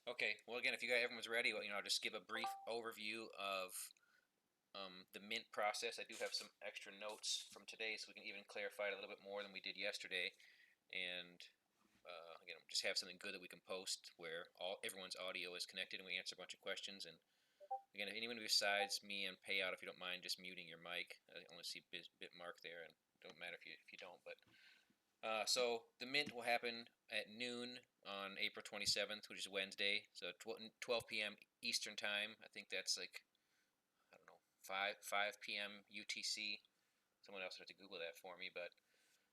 Okay. Well, again, if you got everyone's ready, well, I'll just give a brief overview of the mint process. I do have some extra notes from today, so we can even clarify it a little bit more than we did yesterday. And again, just have something good that we can post where everyone's audio is connected, and we answer a bunch of questions. And again, if anyone besides me and Payout, if you don't mind just muting your mic, I only see bit mark there, and it don't matter if you don't. But so the mint will happen at noon on April 27th, which is Wednesday. So 12 p.m. Eastern time. I think that's like, I don't know, 5 p.m. UTC. Someone else would have to Google that for me. But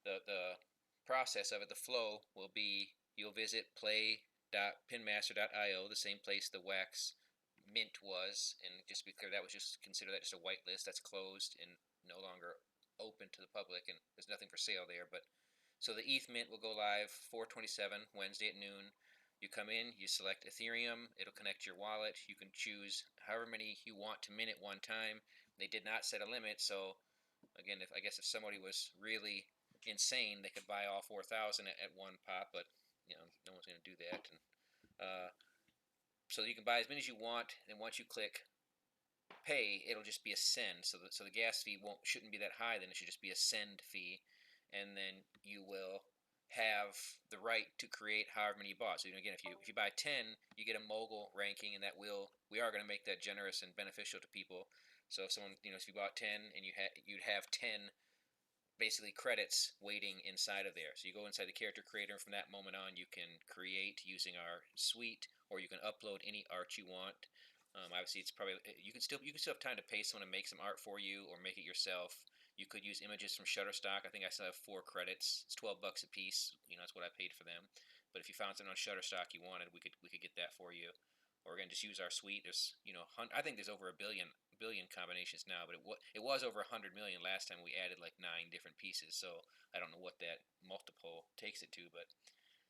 the process of it, the flow will be you'll visit play.pinmaster.io, the same place the wax mint was, and just to be clear, that was just consider that just a whitelist that's closed and no longer open to the public, and there's nothing for sale there. But so the ETH mint will go live 4/27 Wednesday at noon. You come in, you select Ethereum, it'll connect to your wallet. You can choose however many you want to mint at one time. They did not set a limit, so again, if somebody was really insane, they could buy all 4,000 at one pop, but no one's going to do that. And so you can buy as many as you want, and once you click pay, it'll just be a send. So the gas fee shouldn't be that high. Then it should just be a send fee, and then you will have the right to create however many you bought. So again, if you buy 10, you get a mogul ranking, and we are going to make that generous and beneficial to people. So if someone if you bought 10 and you'd have 10 basically credits waiting inside of there. So you go inside the character creator, and from that moment on, you can create using our suite, or you can upload any art you want. Obviously, it's probably you can still have time to pay someone to make some art for you, or make it yourself. You could use images from Shutterstock. I think I still have 4 credits. It's $12 a piece. That's what I paid for them. But if you found something on Shutterstock you wanted, we could get that for you. Or again, just use our suite. There's I think there's over a billion combinations now, but it was over 100 million last time we added like 9 different pieces. So I don't know what that multiple takes it to, but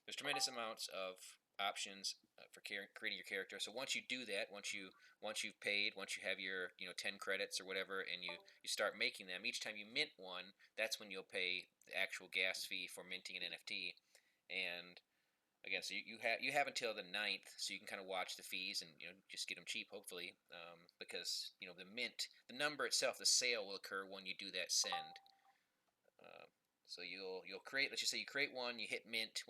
there's tremendous amounts of options for creating your character. So once you do that, once you've paid, once you have your 10 credits or whatever, and you start making them, each time you mint one, that's when you'll pay the actual gas fee for minting an NFT. And again, so you have until the 9th, so you can kind of watch the fees and just get them cheap, hopefully, because the number itself, the sale will occur when you do that send. Uh, so you'll create. Let's just say you create one, you hit mint,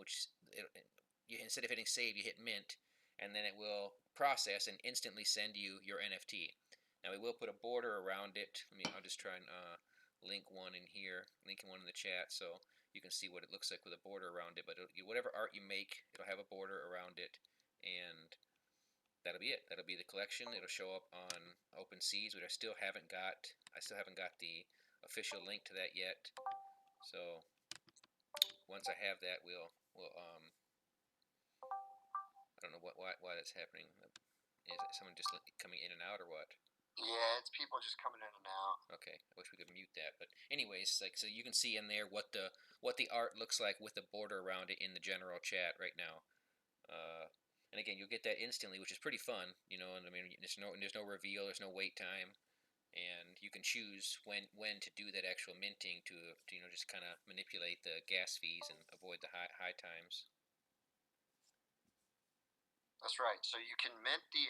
instead of hitting save, you hit mint, and then it will process and instantly send you your NFT. Now we will put a border around it. I'll just try and link one in here, linking one in the chat, so you can see what it looks like with a border around it. But whatever art you make, it'll have a border around it, and that'll be it. That'll be the collection. It'll show up on OpenSeas, which I still haven't got. I still haven't got the official link to that yet. So once I have that, we'll I don't know why that's happening. Is it someone just coming in and out or what? Yeah, it's people just coming in and out. Okay, I wish we could mute that. But anyways, so you can see in there what the art looks like with the border around it in the general chat right now. Uh, and again, you'll get that instantly, which is pretty fun. And there's no reveal, there's no wait time, and you can choose when to do that actual minting to just kind of manipulate the gas fees and avoid the high times. That's right. So you can mint the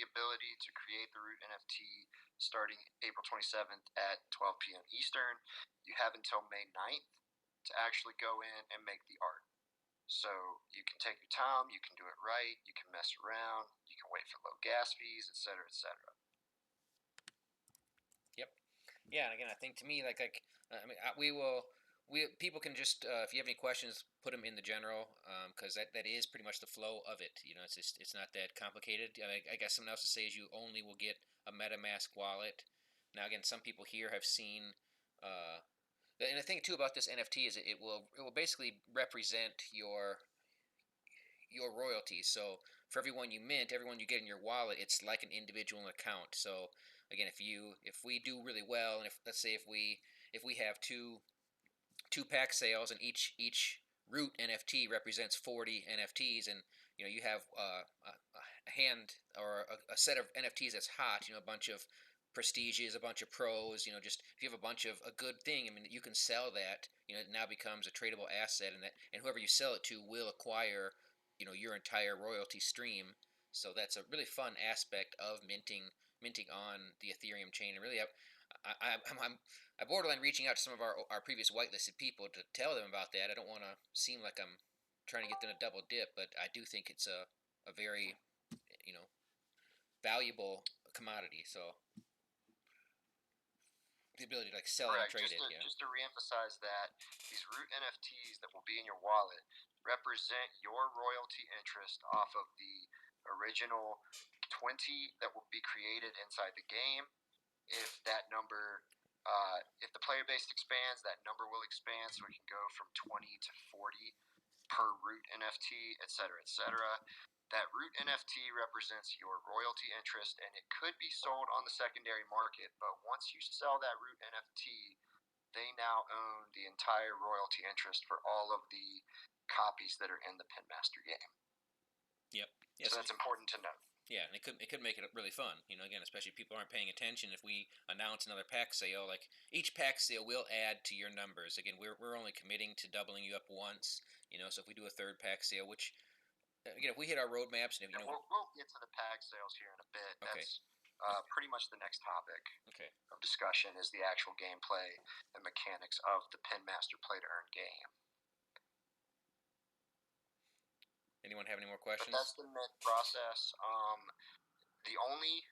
ability to create the root NFT starting April 27th at 12 p.m. Eastern. You have until May 9th to actually go in and make the art. So you can take your time, you can do it right, you can mess around, you can wait for low gas fees, etc., etc. Yep. Yeah, and again, I think to me, we will. People can just if you have any questions, put them in the general, because that is pretty much the flow of it. It's not that complicated. I guess something else to say is you only will get a MetaMask wallet. Now, again, some people here have seen, and the thing too about this NFT is it will basically represent your royalties. So for everyone you mint, everyone you get in your wallet, it's like an individual account. So again, if we do really well, and let's say if we have two pack sales, and each root NFT represents 40 NFTs, and you have a hand or a set of NFTs that's hot, a bunch of prestiges, a bunch of pros, just if you have a good thing, you can sell that, it now becomes a tradable asset, and whoever you sell it to will acquire your entire royalty stream. So that's a really fun aspect of minting on the Ethereum chain. And really, I borderline reaching out to some of our previous whitelisted people to tell them about that. I don't want to seem like I'm trying to get them to double dip, but I do think it's a very valuable commodity. So the ability to sell and Correct. trade Just it. to, Yeah. just to reemphasize that, these root NFTs that will be in your wallet represent your royalty interest off of the original 20 that will be created inside the game. If that number, if the player base expands, that number will expand, so we can go from 20 to 40 per root NFT, etc., etc. That root NFT represents your royalty interest, and it could be sold on the secondary market. But once you sell that root NFT, they now own the entire royalty interest for all of the copies that are in the Pinmaster game. Yep. So that's important to note. Yeah, and it could make it really fun. Again, especially if people aren't paying attention. If we announce another pack sale, each pack sale will add to your numbers. Again, we're only committing to doubling you up once. So if we do a third pack sale, which again, if we hit our roadmaps, and we'll get to the pack sales here in a bit. Okay. That's pretty much the next topic of discussion is the actual gameplay and mechanics of the Pinmaster play-to-earn game. Anyone have any more questions? But that's the mint process. The only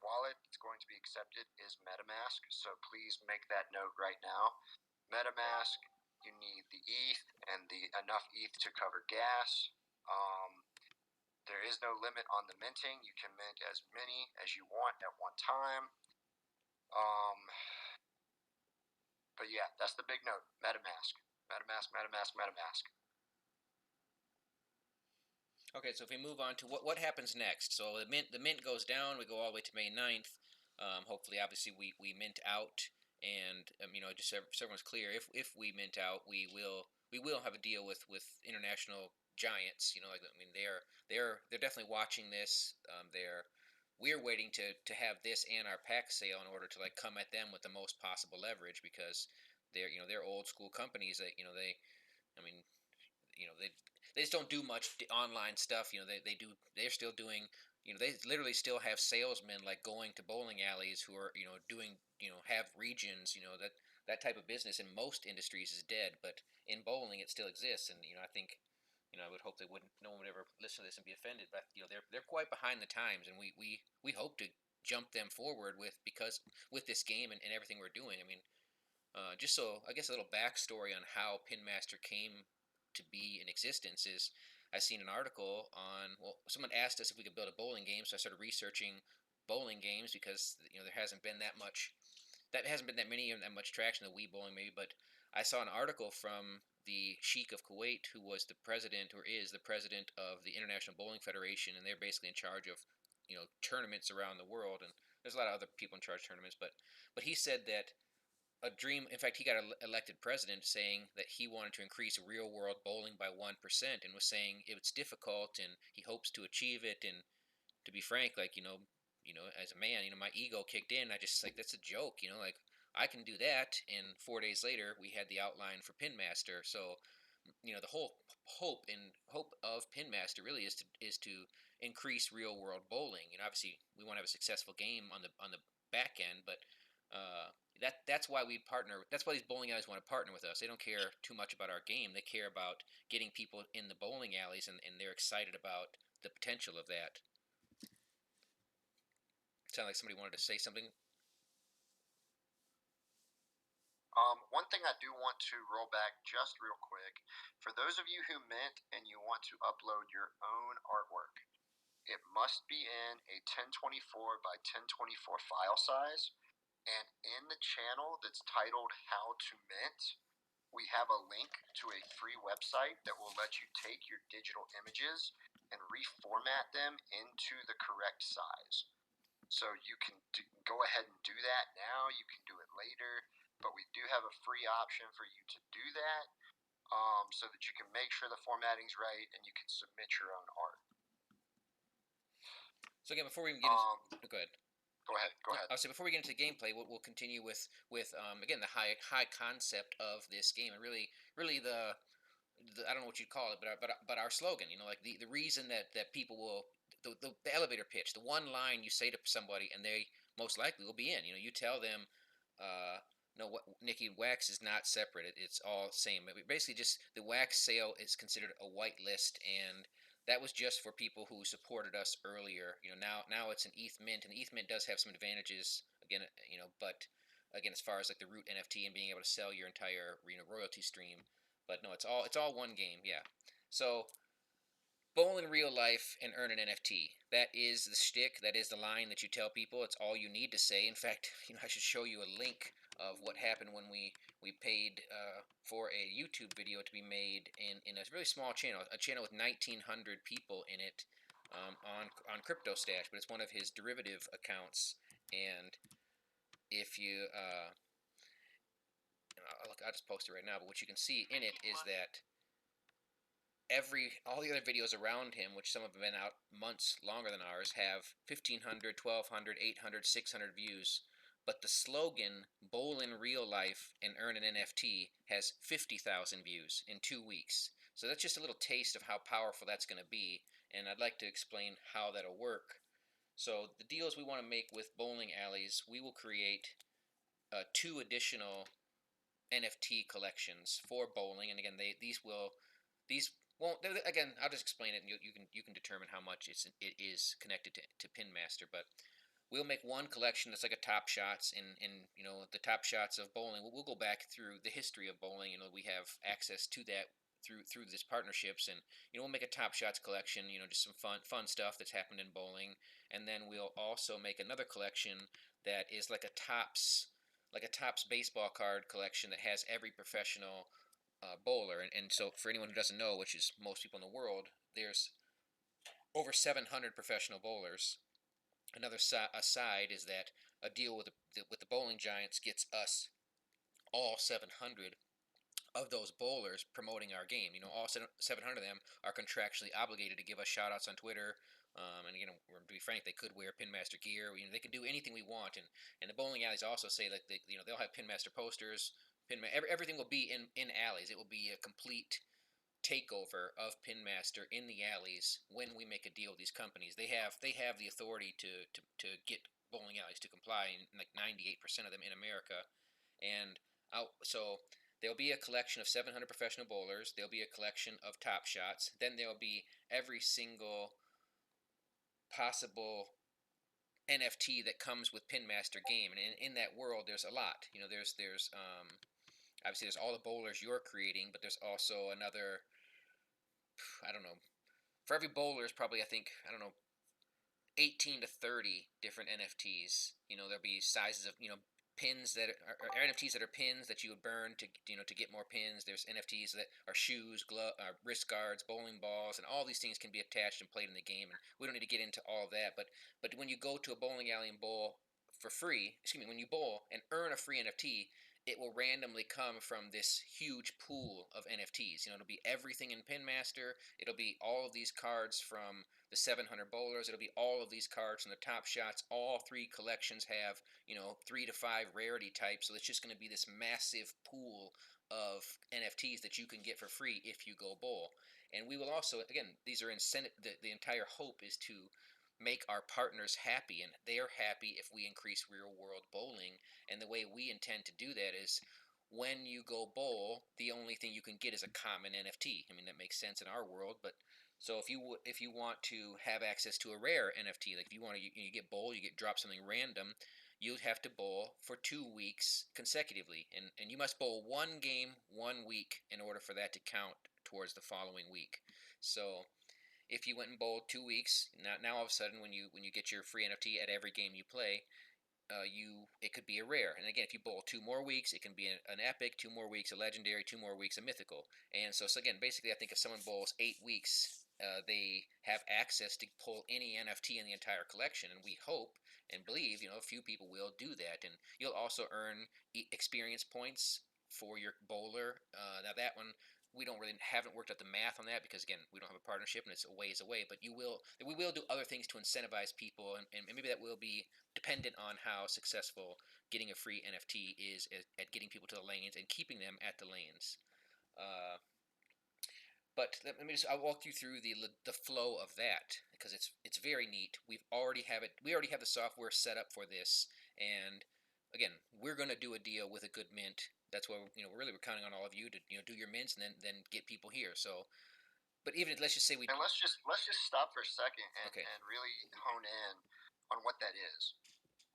wallet that's going to be accepted is MetaMask, so please make that note right now. MetaMask, you need the ETH and enough ETH to cover gas. There is no limit on the minting. You can mint as many as you want at one time. But yeah, that's the big note. MetaMask. MetaMask, MetaMask, MetaMask. Okay, so if we move on to what happens next. So the mint goes down. We go all the way to May 9th. Hopefully, obviously, we mint out. And just so everyone's clear, if we mint out, we will have a deal with international giants. They're definitely watching this. We're waiting to have this and our pack sale in order to come at them with the most possible leverage, because they're old school companies that they just don't do much online stuff. They're still doing. They literally still have salesmen going to bowling alleys who are doing have regions. That type of business in most industries is dead, but in bowling it still exists. And I think I would hope no one would ever listen to this and be offended. But they're quite behind the times, and we hope to jump them forward with this game and everything we're doing. Just so I guess a little backstory on how Pinmaster came to be in existence is I seen an article on someone asked us if we could build a bowling game, so I started researching bowling games because there hasn't been that much many and that much traction in the Wii bowling maybe, but I saw an article from the Sheikh of Kuwait, who was the president or is the president of the International Bowling Federation, and they're basically in charge of tournaments around the world, and there's a lot of other people in charge of tournaments, but he said that a dream. In fact, he got elected president, saying that he wanted to increase real world bowling by 1%, and was saying it's difficult, and he hopes to achieve it. And to be frank, as a man, my ego kicked in. I just that's a joke, I can do that. And 4 days later, we had the outline for Pinmaster. So, the whole hope of Pinmaster really is to increase real world bowling. Obviously, we want to have a successful game on the back end, but that's why we partner. That's why these bowling alleys want to partner with us. They don't care too much about our game. They care about getting people in the bowling alleys, and they're excited about the potential of that. Sound like somebody wanted to say something? One thing I do want to roll back just real quick. For those of you who mint and you want to upload your own artwork, it must be in a 1024 by 1024 file size. And in the channel that's titled How to Mint, we have a link to a free website that will let you take your digital images and reformat them into the correct size. So you can go ahead and do that now. You can do it later. But we do have a free option for you to do that, so that you can make sure the formatting's right and you can submit your own art. So again, before we get into, go ahead. Go ahead. I'll say before we get into gameplay, we'll continue with again the high concept of this game, and really the I don't know what you'd call it, but our slogan, like the reason that people will the elevator pitch, the one line you say to somebody, and they most likely will be in. You tell them, no, what Nikki, wax is not separate. It's all same. Basically, just the wax sale is considered a white list, and that was just for people who supported us earlier. Now it's an ETH mint, and ETH mint does have some advantages. Again, but again, as far as like the root NFT and being able to sell your entire royalty stream. But no, it's all one game. Yeah. So bowl in real life and earn an NFT. That is the shtick. That is the line that you tell people. It's all you need to say. In fact, I should show you a link of what happened when we paid for a YouTube video to be made in a really small channel, a channel with 1,900 people in it, on Crypto Stash, but it's one of his derivative accounts. And if you I'll just post it right now. But what you can see in it is that all the other videos around him, which some have been out months longer than ours, have 1,500, 1,200, 800, 600 views. But the slogan "Bowl in real life and earn an NFT" has 50,000 views in 2 weeks. So that's just a little taste of how powerful that's going to be, and I'd like to explain how that'll work. So the deals we want to make with bowling alleys, we will create 2 additional NFT collections for bowling, and again, these won't. Again, I'll just explain it, and you can determine how much it is connected to Pinmaster. But we'll make one collection that's like a Top Shots, in the Top Shots of bowling. We'll go back through the history of bowling. We have access to that through these partnerships, and we'll make a Top Shots collection. Just some fun stuff that's happened in bowling, and then we'll also make another collection that is like a Topps baseball card collection that has every professional bowler. And so, for anyone who doesn't know, which is most people in the world, there's over 700 professional bowlers. Another aside is that a deal with the bowling giants gets us all 700 of those bowlers promoting our game. All 700 of them are contractually obligated to give us shout outs on Twitter. And to be frank, they could wear Pinmaster gear. They could do anything we want. And the bowling alleys also say that they'll have Pinmaster posters. Everything will be in alleys. It will be a complete takeover of Pinmaster in the alleys when we make a deal with these companies. They have the authority to get bowling alleys to comply, in like 98% of them in America. And so there'll be a collection of 700 professional bowlers. There'll be a collection of Top Shots. Then there'll be every single possible NFT that comes with Pinmaster game. And in that world, there's a lot. There's obviously there's all the bowlers you're creating, but there's also another, I don't know, for every bowler is probably, I don't know, 18 to 30 different NFTs. There'll be sizes of, pins that are NFTs that are pins that you would burn to get more pins. There's NFTs that are shoes, wrist guards, bowling balls, and all these things can be attached and played in the game. And we don't need to get into all of that, but when you go to a bowling alley and bowl for free, when you bowl and earn a free NFT, it will randomly come from this huge pool of NFTs. It'll be everything in Pinmaster. It'll be all of these cards from the 700 bowlers. It'll be all of these cards from the Top Shots. All 3 collections have 3 to 5 rarity types. So it's just going to be this massive pool of NFTs that you can get for free if you go bowl. And we will also, again, these are incentive. The entire hope is to make our partners happy, and they're happy if we increase real world bowling. And the way we intend to do that is, when you go bowl, the only thing you can get is a common NFT. That makes sense in our world, but so if you want to have access to a rare NFT, like if you want to, you get bowl, you get drop something random, you have to bowl for 2 weeks consecutively, and you must bowl one game 1 week in order for that to count towards the following week. So if you went and bowled 2 weeks, now all of a sudden when you get your free NFT at every game you play, it could be a rare. And again, if you bowl 2 more weeks, it can be an epic. 2 more weeks a legendary. 2 more weeks a mythical. And so again, basically, I think if someone bowls 8 weeks, they have access to pull any NFT in the entire collection. And we hope and believe, a few people will do that. And you'll also earn experience points for your bowler. Now that one, we haven't worked out the math on that, because again, we don't have a partnership and it's a ways away. But we will do other things to incentivize people, and maybe that will be dependent on how successful getting a free NFT is at getting people to the lanes and keeping them at the lanes. But I'll walk you through the flow of that because it's very neat. We already have the software set up for this, and again, we're going to do a deal with a good mint. That's why we're counting on all of you to do your mints and then get people here. So, but even let's just say we And let's just stop for a second okay. and really hone in on what that is.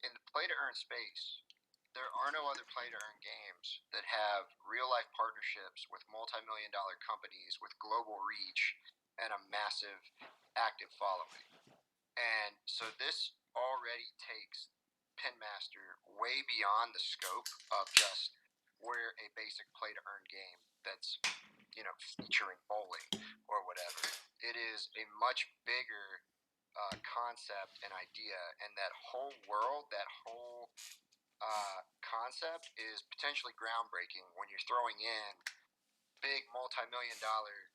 In the play to earn space, there are no other play to earn games that have real life partnerships with multi-million dollar companies with global reach and a massive active following. And so this already takes Pinmaster way beyond the scope of just we're a basic play to earn game that's featuring bowling or whatever. It is a much bigger concept and idea, and that whole world, that whole concept is potentially groundbreaking when you're throwing in big multi-million dollar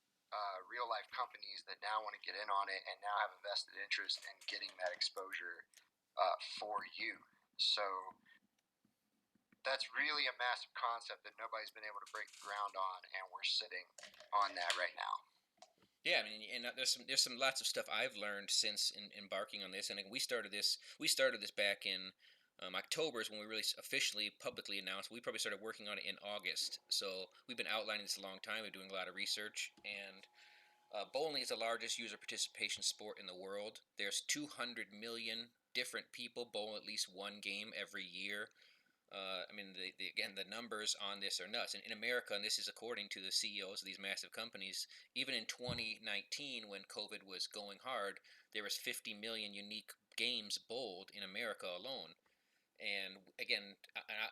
real life companies that now want to get in on it and now have a vested interest in getting that exposure for you. So that's really a massive concept that nobody's been able to break ground on, and we're sitting on that right now. Yeah, I mean, and there's some lots of stuff I've learned since embarking on this, and we started this back in October is when we really officially publicly announced. We probably started working on it in August, so we've been outlining this a long time. We're doing a lot of research, and bowling is the largest user participation sport in the world. There's 200 million different people bowl at least one game every year. I mean, again, the numbers on this are nuts. And in America, and this is according to the CEOs of these massive companies, even in 2019, when COVID was going hard, there was 50 million unique games bowled in America alone. And again,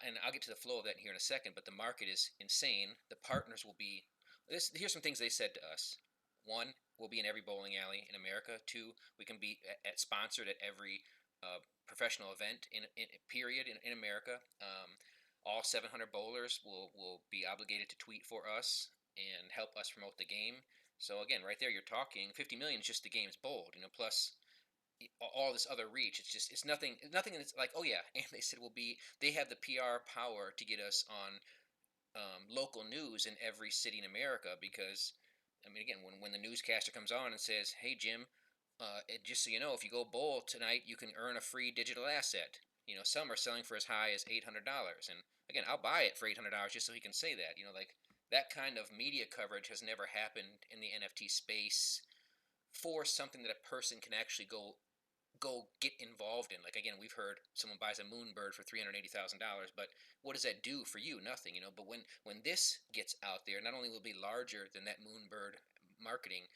and I'll get to the flow of that here in a second, but the market is insane. The partners will be here's some things they said to us. One, we'll be in every bowling alley in America. Two, we can be sponsored at every professional event in America. All 700 bowlers will be obligated to tweet for us and help us promote the game. So again, right there, you're talking 50 million is just the games bowled, plus all this other reach. It's nothing that's like, oh yeah, and they said they have the PR power to get us on local news in every city in America because, I mean, again, when the newscaster comes on and says, hey Jim, just so you know, if you go bowl tonight, you can earn a free digital asset. Some are selling for as high as $800, and again, I'll buy it for $800 just so he can say that. Like that kind of media coverage has never happened in the NFT space for something that a person can actually go get involved in. Like again, we've heard someone buys a moonbird for $380,000, but what does that do for you? Nothing. But when this gets out there, not only will it be larger than that moonbird marketing,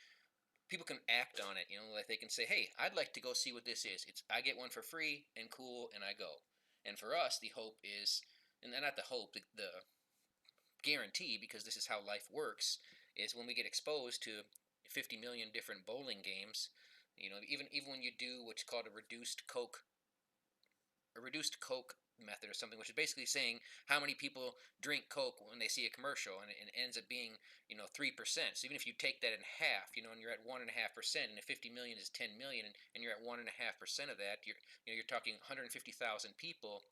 people can act on it. Like they can say, hey, I'd like to go see what this is. I get one for free and cool, and I go. And for us, the hope is, and not the hope, the guarantee, because this is how life works, is when we get exposed to 50 million different bowling games. Even when you do what's called a reduced Coke method or something, which is basically saying how many people drink Coke when they see a commercial, and it ends up being 3%. So even if you take that in half, and you're at 1.5%, and if 50 million is 10 million, and you're at 1.5% of that, you're talking 150,000 people,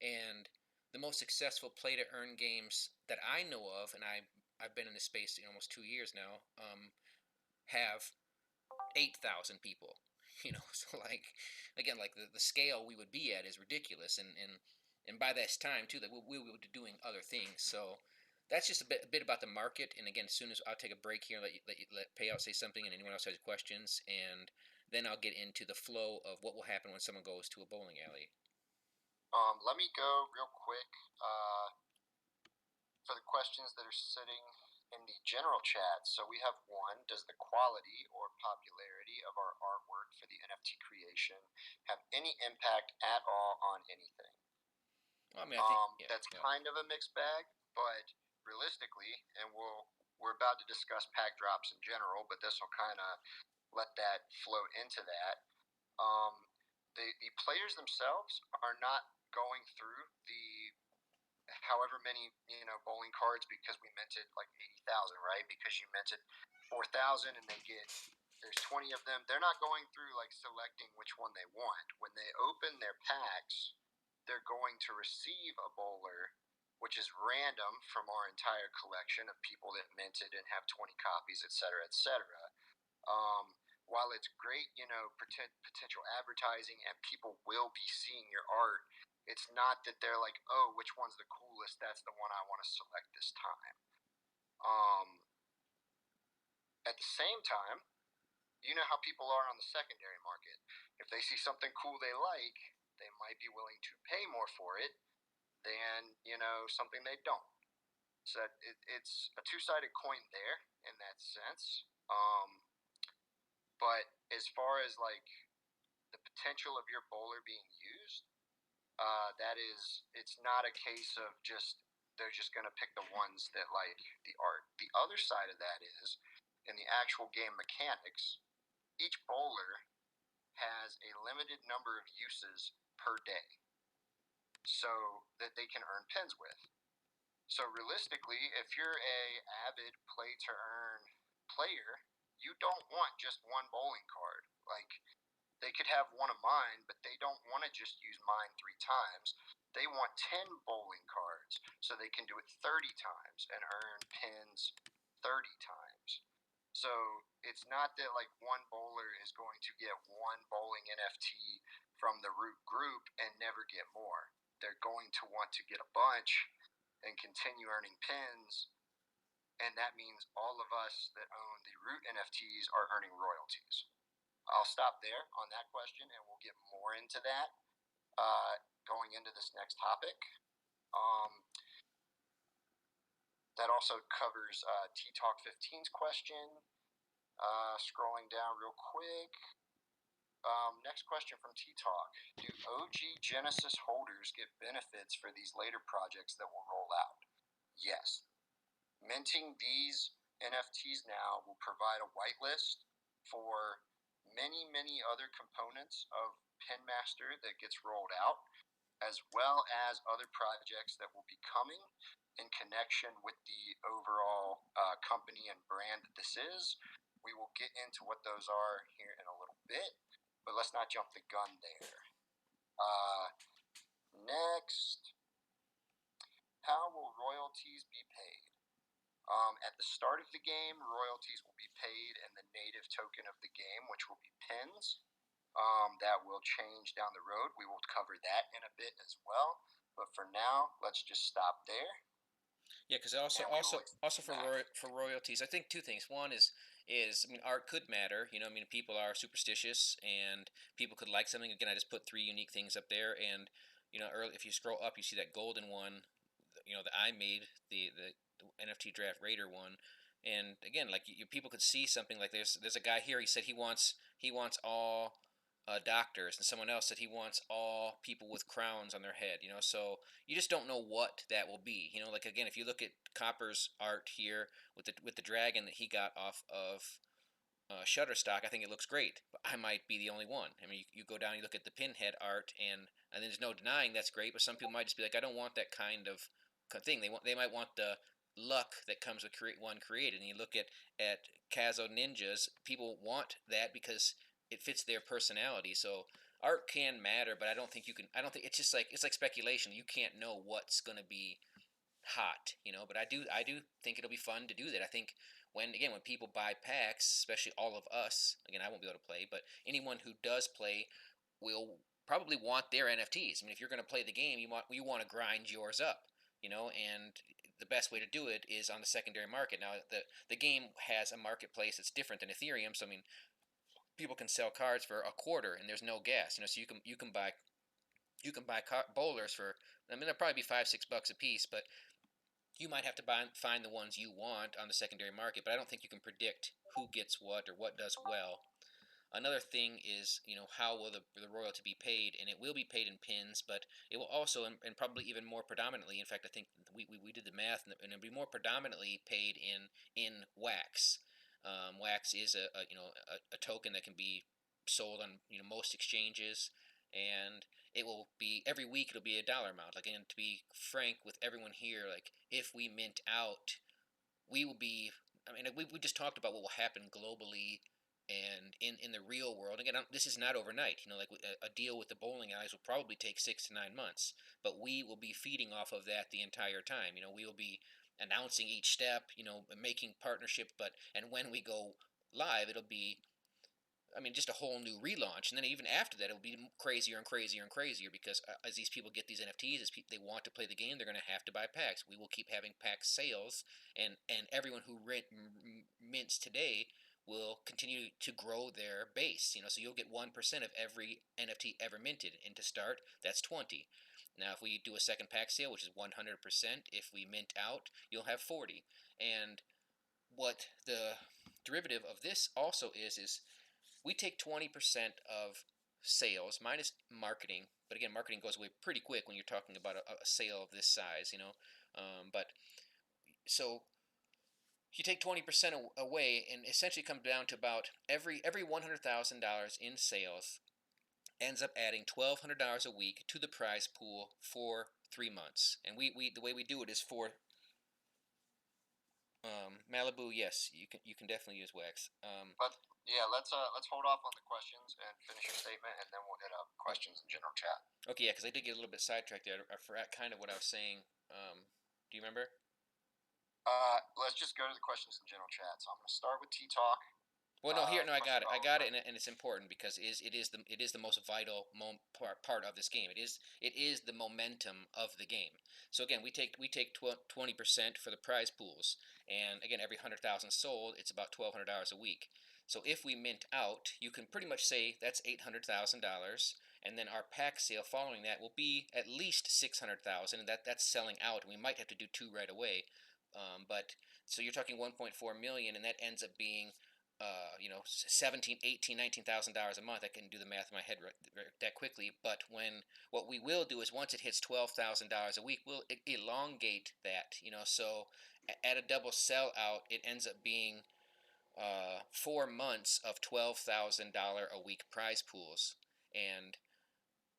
and the most successful play to earn games that I know of, and I've been in this space almost 2 years now, have 8,000 people. So like again, like the scale we would be at is ridiculous, and by this time too that we will be doing other things. So that's just a bit about the market. And again, as soon as I'll take a break here, let Payout say something, and anyone else has questions, and then I'll get into the flow of what will happen when someone goes to a bowling alley. Let me go real quick for the questions that are sitting in the general chat. So we have one: does the quality or popularity of our artwork for the NFT creation have any impact at all on anything? Well, I mean, I think that's kind of a mixed bag, but realistically, and we're about to discuss pack drops in general, but this will kind of let that float into that. The players themselves are not going through the however many bowling cards because we minted like 80,000, right? Because you minted 4,000 and there's 20 of them. They're not going through like selecting which one they want. When they open their packs, they're going to receive a bowler which is random from our entire collection of people that minted and have 20 copies, etc., etc. While it's great, potential advertising and people will be seeing your art, it's not that they're like, oh, which one's the coolest? That's the one I want to select this time. At the same time, you know how people are on the secondary market. If they see something cool they like, they might be willing to pay more for it than, something they don't. So it's a two-sided coin there in that sense. But as far as like the potential of your bowler being used, it's not a case of just they're just going to pick the ones that like the art. The other side of that is in the actual game mechanics, each bowler has a limited number of uses per day so that they can earn pins with. So realistically, if you're a avid play to earn player, you don't want just one bowling card. Like, they could have one of mine, but they don't want to just use mine 3 times. They want 10 bowling cards so they can do it 30 times and earn pins 30 times. So it's not that like one bowler is going to get one bowling NFT from the root group and never get more. They're going to want to get a bunch and continue earning pins, and that means all of us that own the root NFTs are earning royalties. I'll stop there on that question, and we'll get more into that going into this next topic. That also covers T-Talk 15's question. Scrolling down real quick. Next question from T-Talk. Do OG Genesis holders get benefits for these later projects that will roll out? Yes. Minting these NFTs now will provide a whitelist for many, many other components of Pinmaster that gets rolled out, as well as other projects that will be coming in connection with the overall company and brand that this is. We will get into what those are here in a little bit, but let's not jump the gun there. Next, how will royalties be paid? At the start of the game, royalties will be paid in the native token of the game, which will be pins. That will change down the road. We will cover that in a bit as well. But for now, let's just stop there. Yeah, because also for royalties, I think 2 things. One is I mean, art could matter. I mean, people are superstitious and people could like something. Again, I just put 3 unique things up there, and if you scroll up, you see that golden one. That I made the NFT Draft Raider one, and again, like people could see something like there's a guy here. He said he wants all doctors, and someone else said he wants all people with crowns on their head. So you just don't know what that will be. Like again, if you look at Copper's art here with the dragon that he got off of Shutterstock, I think it looks great, but I might be the only one. I mean, you go down, you look at the Pinhead art, and there's no denying that's great, but some people might just be like, I don't want that kind of thing. They might want the luck that comes with one created. And you look at Kazo Ninjas, people want that because it fits their personality. So art can matter, but I don't think it's just like speculation. You can't know what's going to be hot, but I do think it'll be fun to do that. I think when people buy packs, especially all of us, again, I won't be able to play, but anyone who does play will probably want their NFTs. I mean, if you're going to play the game, you want to grind yours up, and the best way to do it is on the secondary market. Now, the game has a marketplace that's different than Ethereum, so I mean, people can sell cards for $0.25, and there's no gas, so you can buy bowlers for, I mean, they'll probably be $5-6 a piece, but you might have to find the ones you want on the secondary market. But I don't think you can predict who gets what or what does well. Another thing is, how will the royalty be paid? And it will be paid in pins, but it will also, and probably even more predominantly, in fact, I think we did the math, and it'll be more predominantly paid in wax. Wax is a token that can be sold on most exchanges, and it will be every week. It'll be a dollar amount. Like, and to be frank with everyone here, like if we mint out, we will be. I mean, we just talked about what will happen globally And in the real world, again, this is not overnight. Like a deal with the bowling alleys will probably take 6 to 9 months, but we will be feeding off of that the entire time. We will be announcing each step, making partnership. And when we go live, it'll be, just a whole new relaunch. And then even after that, it'll be crazier and crazier and crazier because as these people get these NFTs, as they want to play the game, they're going to have to buy packs. We will keep having pack sales, and everyone who mints today will continue to grow their base. So you'll get 1% of every NFT ever minted. And to start, that's 20. Now, if we do a second pack sale, which is 100%, if we mint out, you'll have 40. And what the derivative of this also is we take 20% of sales minus marketing. But again, marketing goes away pretty quick when you're talking about a sale of this size. But so you take 20% away, and essentially comes down to about every $100,000 in sales ends up adding $1,200 a week to the prize pool for 3 months. And we the way we do it is for Malibu. Yes, you can definitely use wax. But yeah, let's hold off on the questions and finish your statement, and then we'll hit up questions in general chat. Okay, yeah, because I did get a little bit sidetracked there. I forgot kind of what I was saying. Do you remember? Let's just go to the questions in general chat. So I'm going to start with T Talk. Well, no, I got it, and it's important because it is the most vital part of this game. It is the momentum of the game. So again, we take 20% for the prize pools, and again, every 100,000 sold, it's about $1,200 a week. So if we mint out, you can pretty much say that's $800,000, and then our pack sale following that will be at least $600,000, and that's selling out. And we might have to do two right away, but so you're talking 1.4 million, and that ends up being 17, 18, $19,000 a month. I can do the math in my head that quickly. But what we will do is once it hits $12,000 a week, we'll elongate that. So at a double sellout, it ends up being 4 months of $12,000 a week prize pools. And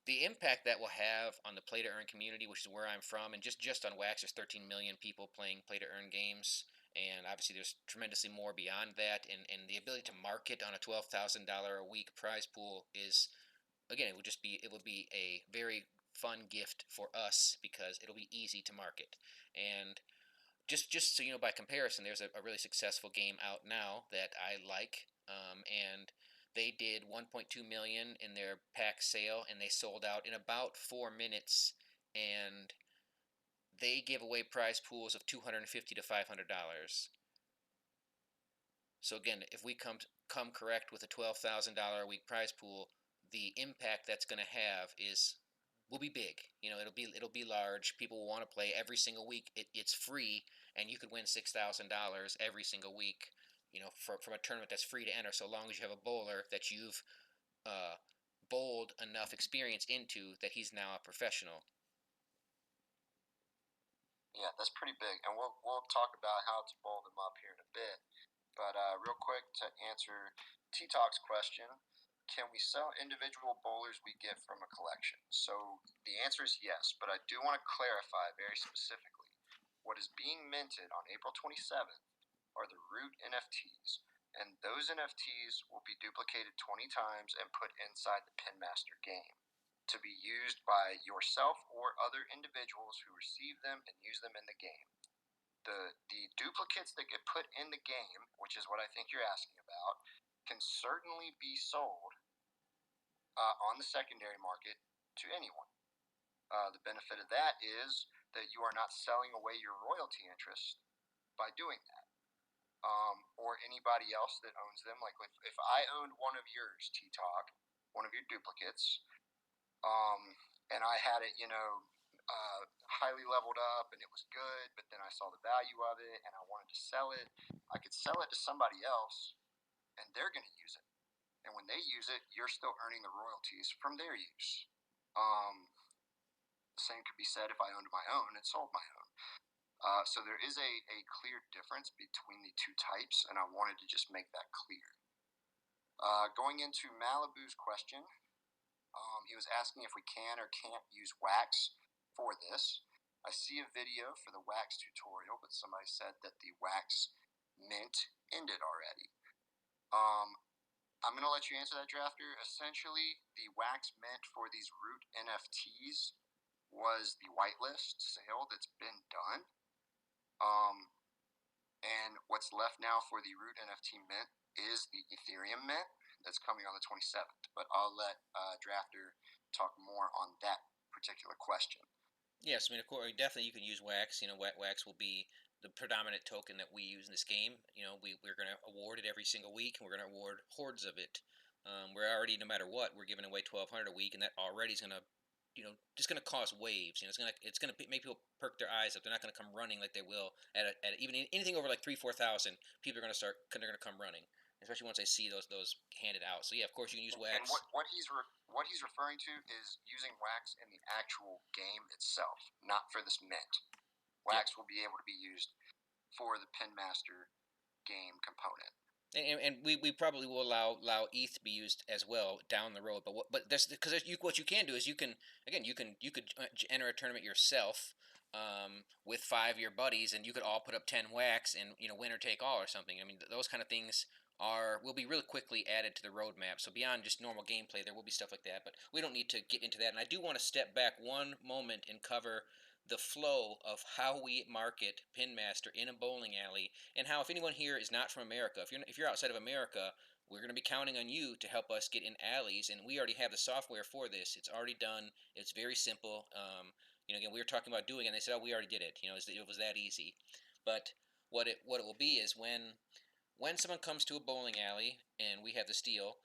the impact that will have on the play to earn community, which is where I'm from, and just on Wax, there's 13 million people playing play to earn games. And obviously, there's tremendously more beyond that. And the ability to market on a $12,000 a week prize pool is, again, it would be a very fun gift for us because it'll be easy to market. And just so you know, by comparison, there's a really successful game out now that I like, and they did 1.2 million in their pack sale, and they sold out in about 4 minutes. And they give away prize pools of $250 to $500. So again, if we come correct with a $12,000 a week prize pool, the impact that's going to have will be big. It'll be large. People will want to play every single week. It's free, and you could win $6,000 every single week. From a tournament that's free to enter, so long as you have a bowler that you've bowled enough experience into that he's now a professional. Yeah, that's pretty big, and we'll talk about how to bowl them up here in a bit. But real quick, to answer T Talk's question, can we sell individual bowlers we get from a collection? So the answer is yes, but I do want to clarify very specifically. What is being minted on April 27th are the root NFTs, and those NFTs will be duplicated 20 times and put inside the Pinmaster game to be used by yourself or other individuals who receive them and use them in the game. The duplicates that get put in the game, which is what I think you're asking about, can certainly be sold on the secondary market to anyone. The benefit of that is that you are not selling away your royalty interest by doing that. Or anybody else that owns them. Like if I owned one of yours, T-Talk, one of your duplicates, and I had it, highly leveled up and it was good, but then I saw the value of it and I wanted to sell it, I could sell it to somebody else and they're going to use it. And when they use it, you're still earning the royalties from their use. The same could be said if I owned my own and sold my own. So there is a clear difference between the two types, and I wanted to just make that clear. Going into Malibu's question, he was asking if we can or can't use wax for this. I see a video for the wax tutorial, but somebody said that the wax mint ended already. I'm going to let you answer that, Drafter. Essentially, the wax mint for these root NFTs was the whitelist sale that's been done. And what's left now for the root NFT mint is the Ethereum mint that's coming on the 27th. But I'll let Drafter talk more on that particular question. Yes, I mean, of course, definitely you can use wax. You know, wax will be the predominant token that we use in this game. You know, we're going to award it every single week, and we're going to award hordes of it. We're already, no matter what, we're giving away 1,200 a week, and that already is going to, you know, just going to cause waves. You know, it's going to make people perk their eyes up. They're not going to come running like they will at even anything over like 3,000-4,000. People are going to start. They're going to come running, especially once they see those handed out. So yeah, of course you can use wax. And what he's referring to is using wax in the actual game itself, not for this mint. Wax will be able to be used for the Pinmaster game component. And we probably will allow ETH to be used as well down the road. But there's because what you can do is you could enter a tournament yourself with 5 of your buddies, and you could all put up 10 wax and winner take all or something. I mean those kind of things will be really quickly added to the roadmap. So beyond just normal gameplay, there will be stuff like that. But we don't need to get into that. And I do want to step back one moment and cover the flow of how we market Pinmaster in a bowling alley, and how if anyone here is not from America, if you're outside of America, we're going to be counting on you to help us get in alleys, and we already have the software for this. It's already done. It's very simple. Again, we were talking about doing it, and they said, "Oh, we already did it." It was that easy. But what it will be is when someone comes to a bowling alley and we have the steel,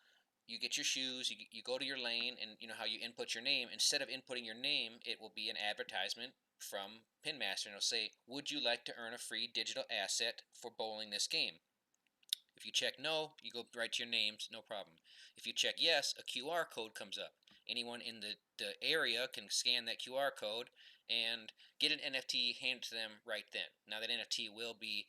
you get your shoes, you go to your lane, and you know how you input your name. Instead of inputting your name, it will be an advertisement from Pinmaster, and it'll say, "Would you like to earn a free digital asset for bowling this game?" If you check no, you go right to your names, no problem. If you check yes, a QR code comes up. Anyone in the area can scan that QR code and get an NFT handed to them right then. Now that NFT won't be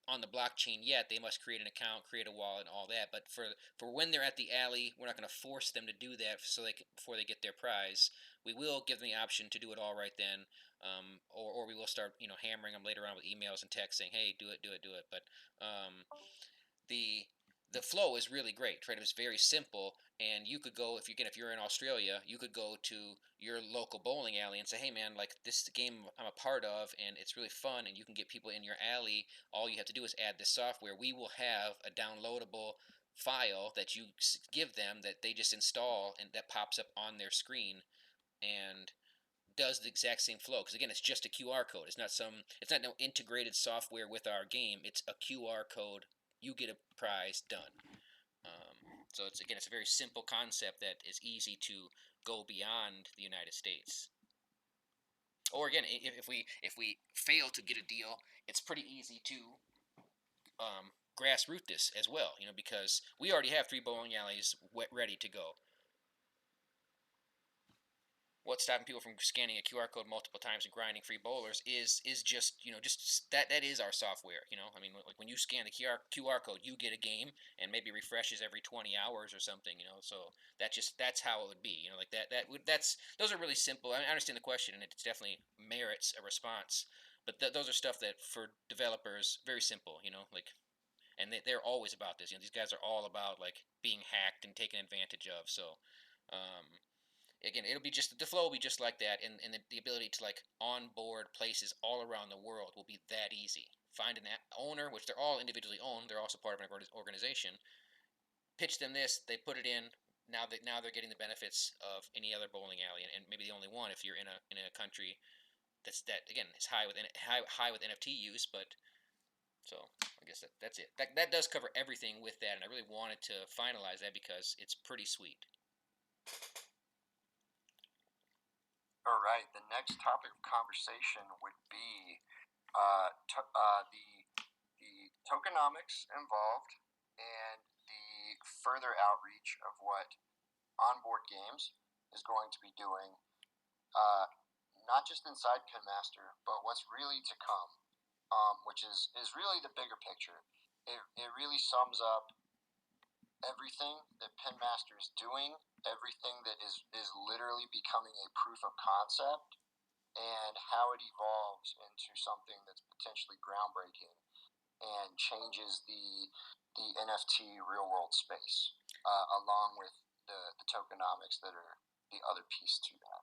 on the blockchain yet. They must create an account, create a wallet, and all that. But for when they're at the alley, we're not going to force them to do that before they get their prize. We will give them the option to do it all right then, or we will start hammering them later on with emails and texts saying, "Hey, do it." But the flow is really great, right? It was very simple, and you could go if you're in Australia, you could go to your local bowling alley and say, "Hey, man, like this game I'm a part of, and it's really fun, and you can get people in your alley. All you have to do is add this software. We will have a downloadable file that you give them that they just install, and that pops up on their screen, and does the exact same flow. Because again, it's just a QR code. It's not no integrated software with our game. It's a QR code. You get a prize, done. So it's a very simple concept that is easy to go beyond the United States. Or again, if we fail to get a deal, it's pretty easy to grassroot this as well. Because we already have 3 bowling alleys ready to go. What's stopping people from scanning a QR code multiple times and grinding free bowlers is just that is our software. I mean, like when you scan the QR code, you get a game and maybe refreshes every 20 hours or something. So that's how it would be. Like those are really simple. I understand the question, and it definitely merits a response. But those are stuff that for developers very simple. And they're always about this. These guys are all about like being hacked and taken advantage of. So. Again, the flow will be just like that, and the ability to like onboard places all around the world will be that easy. Find an owner, which they're all individually owned, they're also part of an organization. Pitch them this, they put it in. Now they're getting the benefits of any other bowling alley, and maybe the only one if you're in a country that again is high with NFT use. But so I guess that's it. That does cover everything with that, and I really wanted to finalize that because it's pretty sweet. All right. The next topic of conversation would be the tokenomics involved and the further outreach of what Onboard Games is going to be doing, not just inside Pinmaster, but what's really to come, which is really the bigger picture. It really sums up everything that Pinmaster is doing, everything that is literally becoming a proof of concept, and how it evolves into something that's potentially groundbreaking and changes the the NFT real world space, along with the tokenomics that are the other piece to that.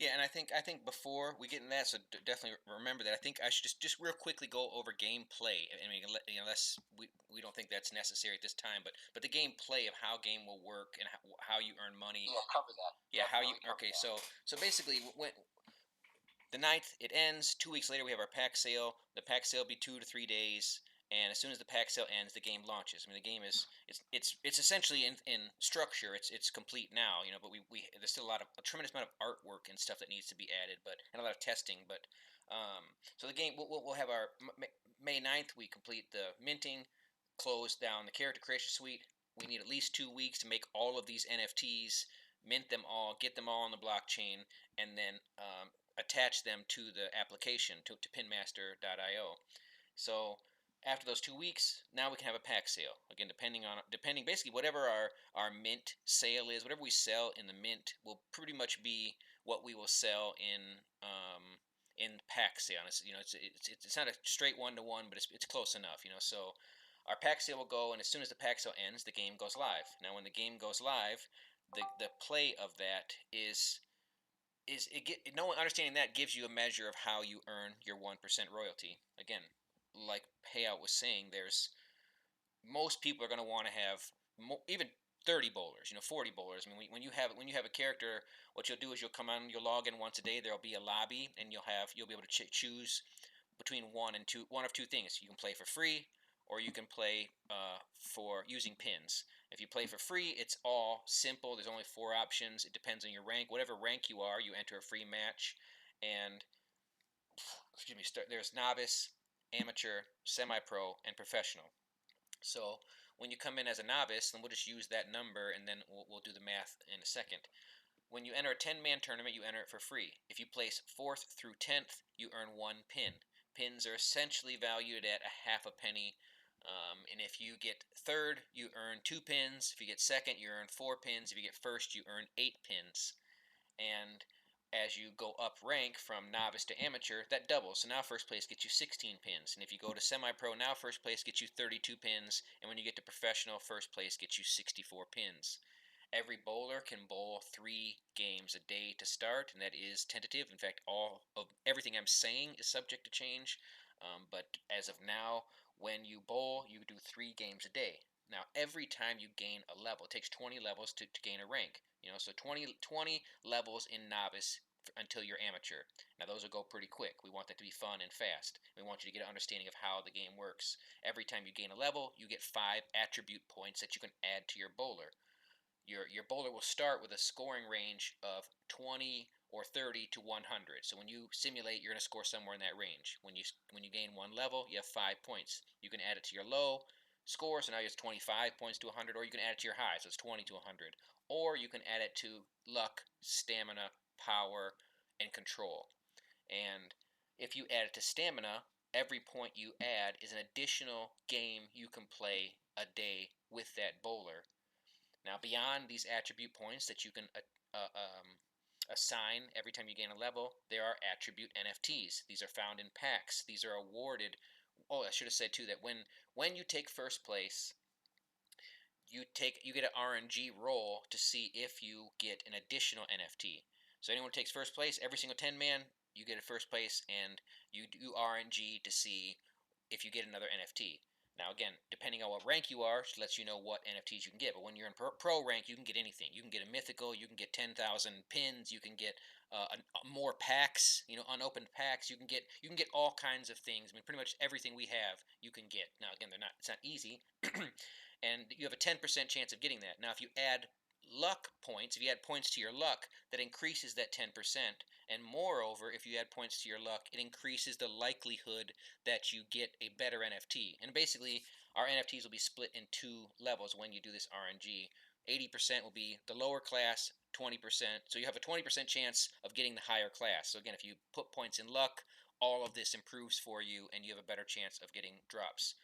Yeah, and I think before we get in that, so definitely remember that. I think I should just real quickly go over gameplay. I mean, unless we don't think that's necessary at this time, but the gameplay of how game will work and how you earn money. Yeah, cover that. Yeah, Definitely how you okay? So basically, when the 9th it ends, 2 weeks later we have our pack sale. The pack sale will be 2 to 3 days. And as soon as the pack sale ends, the game launches. I mean, the game is it's essentially in structure. It's complete now, But we there's still a tremendous amount of artwork and stuff that needs to be added, and a lot of testing. But so the game we'll have our May 9th. We complete the minting, close down the character creation suite. We need at least 2 weeks to make all of these NFTs, mint them all, get them all on the blockchain, and then attach them to the application to Pinmaster.io. So after those 2 weeks, now we can have a pack sale. Again, depending basically whatever our mint sale is, whatever we sell in the mint will pretty much be what we will sell in pack sale. It's not a straight 1-to-1, but it's close enough. So our pack sale will go, and as soon as the pack sale ends, the game goes live. Now, when the game goes live, the play of that is no one understanding that gives you a measure of how you earn your 1% royalty. Again, like Payout was saying, there's most people are going to want to have even 30 bowlers, 40 bowlers. I mean, when you have a character, what you'll do is you'll come on, you'll log in once a day. There'll be a lobby, and you'll be able to choose between one of two things. You can play for free, or you can play for using pins. If you play for free, it's all simple. There's only 4 options. It depends on your rank. Whatever rank you are, you enter a free match. And there's novice, amateur, semi-pro, and professional. So when you come in as a novice, then we'll just use that number, and then we'll do the math in a second. When you enter a 10-man tournament, you enter it for free. If you place 4th through 10th, you earn 1 pin. Pins are essentially valued at a half a penny. And if you get 3rd, you earn 2 pins. If you get 2nd, you earn 4 pins. If you get 1st, you earn 8 pins. And as you go up rank from novice to amateur, that doubles. So now first place gets you 16 pins. And if you go to semi-pro, now first place gets you 32 pins. And when you get to professional, first place gets you 64 pins. Every bowler can bowl 3 games a day to start, and that is tentative. In fact, all of everything I'm saying is subject to change. But as of now, when you bowl, you do 3 games a day. Now, every time you gain a level, it takes 20 levels to gain a rank. So 20 levels in novice until you're amateur. Now, those will go pretty quick. We want that to be fun and fast. We want you to get an understanding of how the game works. Every time you gain a level, you get 5 attribute points that you can add to your bowler. Your bowler will start with a scoring range of 20 or 30 to 100. So when you simulate, you're going to score somewhere in that range. When you gain 1 level, you have 5 points. You can add it to your low score, so now you have 25 points to 100, or you can add it to your high, so it's 20 to 100. Or you can add it to luck, stamina, power, and control. And if you add it to stamina, every point you add is an additional game you can play a day with that bowler. Now, beyond these attribute points that you can assign every time you gain a level, there are attribute NFTs. These are found in packs. These are awarded. Oh, I should have said too that when you take first place, you get an RNG roll to see if you get an additional NFT. So anyone who takes first place, every single 10-man, you get a first place, and you do RNG to see if you get another NFT. Now, again, depending on what rank you are, it lets you know what NFTs you can get. But when you're in pro rank, you can get anything. You can get a mythical. You can get 10,000 pins. You can get more packs. Unopened packs. You can get all kinds of things. I mean, pretty much everything we have, you can get. Now, again, it's not easy, and you have a 10% chance of getting that. Now, if you add luck points, if you add points to your luck, that increases that 10%. And moreover, if you add points to your luck, it increases the likelihood that you get a better NFT. And basically, our NFTs will be split in 2 levels when you do this RNG. 80% will be the lower class, 20%. So you have a 20% chance of getting the higher class. So again, if you put points in luck, all of this improves for you, and you have a better chance of getting drops.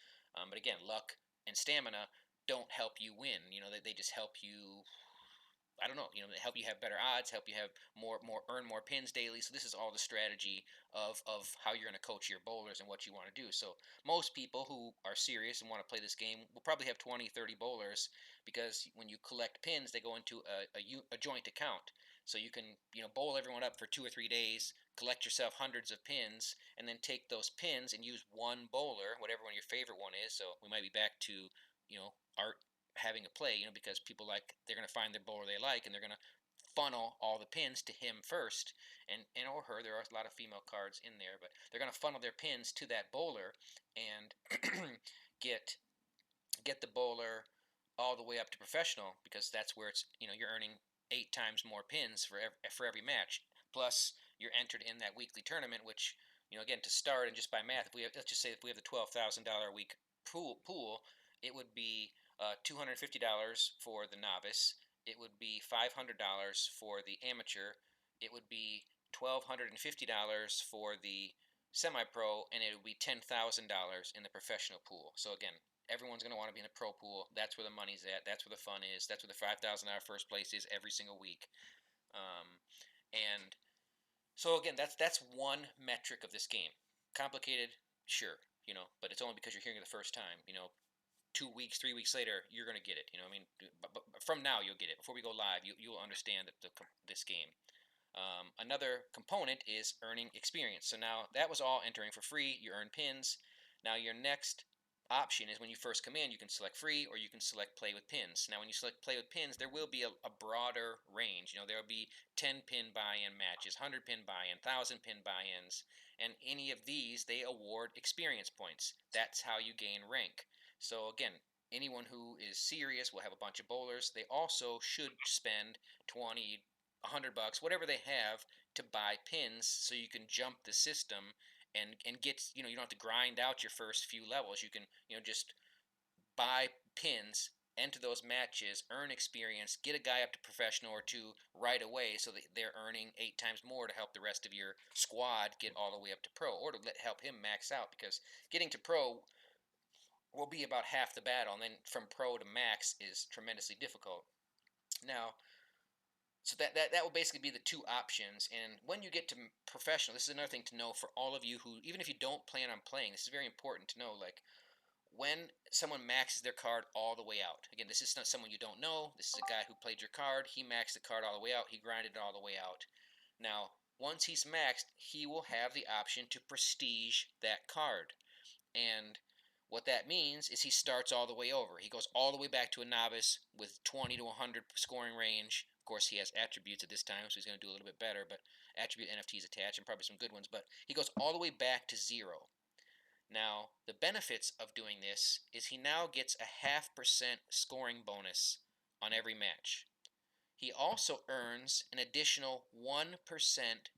But again, luck and stamina don't help you win. They just help you I don't know, help you have better odds, help you have earn more pins daily. So this is all the strategy of how you're going to coach your bowlers and what you want to do. So most people who are serious and want to play this game will probably have 20, 30 bowlers, because when you collect pins, they go into a joint account. So you can, bowl everyone up for 2 or 3 days, collect yourself hundreds of pins, and then take those pins and use one bowler, whatever one your favorite one is. So we might be back to, art having a play, because people they're going to find their bowler they like, and they're going to funnel all the pins to him first, and or her. There are a lot of female cards in there, but they're going to funnel their pins to that bowler and get the bowler all the way up to professional, because that's where it's, you're earning 8 times more pins for every match. Plus, you're entered in that weekly tournament, which, again, to start, and just by math, if we have, let's just say if we have the $12,000 a week pool, it would be $250 for the novice. It would be $500 for the amateur. It would be $1,250 for the semi-pro, and it would be $10,000 in the professional pool. So again, everyone's going to want to be in the pro pool. That's where the money's at. That's where the fun is. That's where the $5,000 first place is every single week. And so again, that's one metric of this game. Complicated, sure, but it's only because you're hearing it the first time. 2 weeks, 3 weeks later, you're going to get it. I mean, but from now you'll get it. Before we go live, you'll understand this game. Another component is earning experience. So now that was all entering for free. You earn pins. Now your next option is when you first come in, you can select free, or you can select play with pins. Now when you select play with pins, there will be a broader range. There will be 10 pin buy-in matches, 100 pin buy-in, 1,000 pin buy-ins, and any of these, they award experience points. That's how you gain rank. So again, anyone who is serious will have a bunch of bowlers. They also should spend 20, $100, whatever they have, to buy pins, so you can jump the system and get, you don't have to grind out your first few levels. You can, just buy pins, enter those matches, earn experience, get a guy up to professional or two right away, so that they're earning 8 times more to help the rest of your squad get all the way up to pro, or to help him max out, because getting to pro will be about half the battle, and then from pro to max is tremendously difficult. Now, so that will basically be the two options. And when you get to professional, this is another thing to know for all of you who, even if you don't plan on playing, this is very important to know. Like, when someone maxes their card all the way out, again, this is not someone you don't know. This is a guy who played your card. He maxed the card all the way out. He grinded it all the way out. Now, once he's maxed, he will have the option to prestige that card. And what that means is he starts all the way over. He goes all the way back to a novice with 20 to 100 scoring range. Of course, he has attributes at this time, so he's going to do a little bit better, but attribute NFTs attached, and probably some good ones. But he goes all the way back to 0. Now, the benefits of doing this is he now gets a 0.5% scoring bonus on every match. He also earns an additional 1%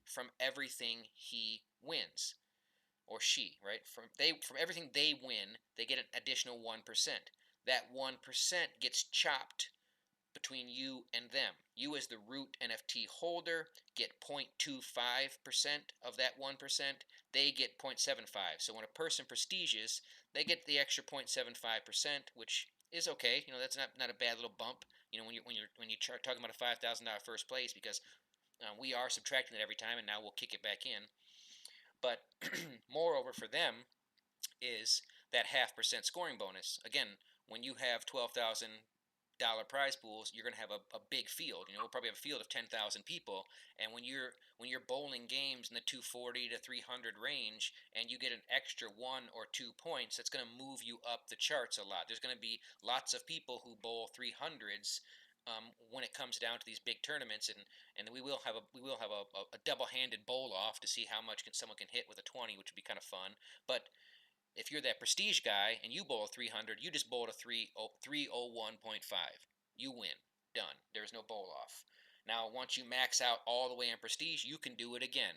from everything he wins, or she, right? From everything they win, they get an additional 1%. That 1% gets chopped between you and them. You, as the root NFT holder, get 0.25% of that 1%. They get 0.75. So when a person prestiges, they get the extra 0.75%, which is okay. That's not a bad little bump. When you're talking about a $5,000 first place, because we are subtracting it every time, and now we'll kick it back in. But moreover, for them, is that 0.5% scoring bonus. Again, when you have $12,000 prize pools, you're going to have a big field. We'll probably have a field of 10,000 people, and when you're bowling games in the 240 to 300 range, and you get an extra 1 or 2 points, that's going to move you up the charts a lot. There's going to be lots of people who bowl 300s when it comes down to these big tournaments, and we will have a double-handed bowl off to see how much someone can hit with a 20, which would be kind of fun. But if you're that prestige guy and you bowl a 300, you just bowled a 301.5. You win. Done. There's no bowl off. Now, once you max out all the way in prestige, you can do it again.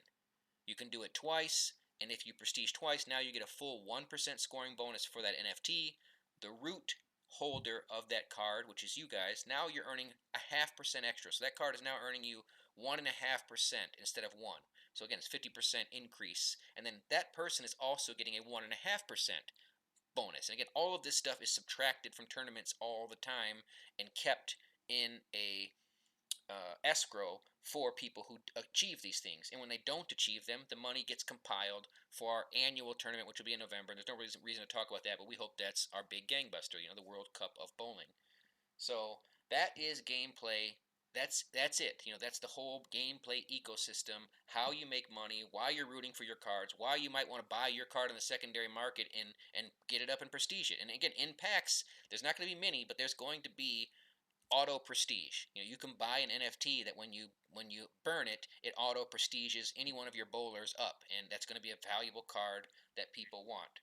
You can do it twice, and if you prestige twice, now you get a full 1% scoring bonus for that NFT. The root holder of that card, which is you guys, now you're earning a 0.5% extra. So that card is now earning you 1.5% instead of 1. So again, it's 50% increase. And then that person is also getting a 1.5% bonus. And again, all of this stuff is subtracted from tournaments all the time and kept in a escrow for people who achieve these things. And when they don't achieve them, the money gets compiled for our annual tournament, which will be in November. And there's no reason to talk about that, but we hope that's our big gangbuster, the World Cup of Bowling. So that is gameplay. That's it. That's the whole gameplay ecosystem. How you make money, why you're rooting for your cards, why you might want to buy your card in the secondary market and get it up and prestige it. And again, in packs, there's not going to be many, but there's going to be auto prestige. You can buy an NFT that when you burn it, it auto prestiges any one of your bowlers up, and that's going to be a valuable card that people want.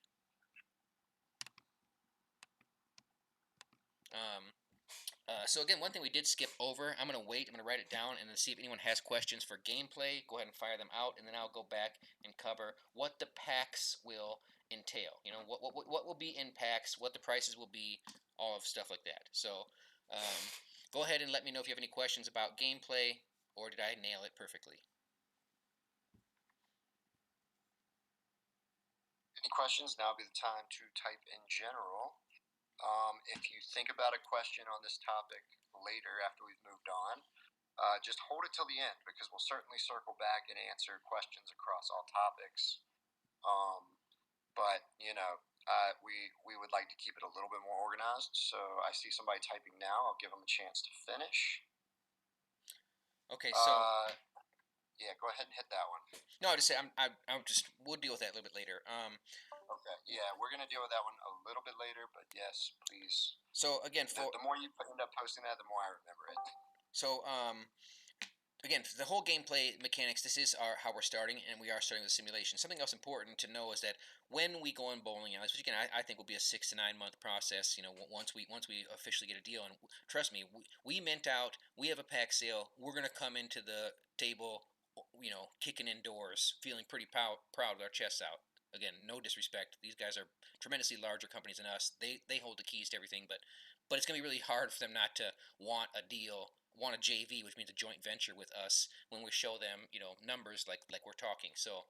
So again, one thing we did skip over, I'm going to wait, I'm going to write it down, and then see if anyone has questions for gameplay. Go ahead and fire them out, and then I'll go back and cover what the packs will entail. What will be in packs, what the prices will be, all of stuff like that. So go ahead and let me know if you have any questions about gameplay, or did I nail it perfectly? Any questions? Now would be the time to type in general. If you think about a question on this topic later after we've moved on, just hold it till the end, because we'll certainly circle back and answer questions across all topics. But we would like to keep it a little bit more organized. So I see somebody typing now. I'll give them a chance to finish. Okay, so yeah, go ahead and hit that one. no, I just say we'll deal with that a little bit later. Okay, yeah, we're gonna deal with that one a little bit later, but yes, please. So again, the more you end up posting that, the more I remember it. So again, the whole gameplay mechanics, this is how we're starting, and we are starting the simulation. Something else important to know is that when we go in bowling alleys, which again I think will be a 6 to 9 month process, once we officially get a deal, and trust me, we mint out, we have a pack sale, we're gonna come into the table, kicking indoors, feeling pretty proud with our chests out. Again, no disrespect, these guys are tremendously larger companies than us. They hold the keys to everything, but it's gonna be really hard for them not to want a deal. Want a JV, which means a joint venture with us, when we show them, numbers like we're talking. So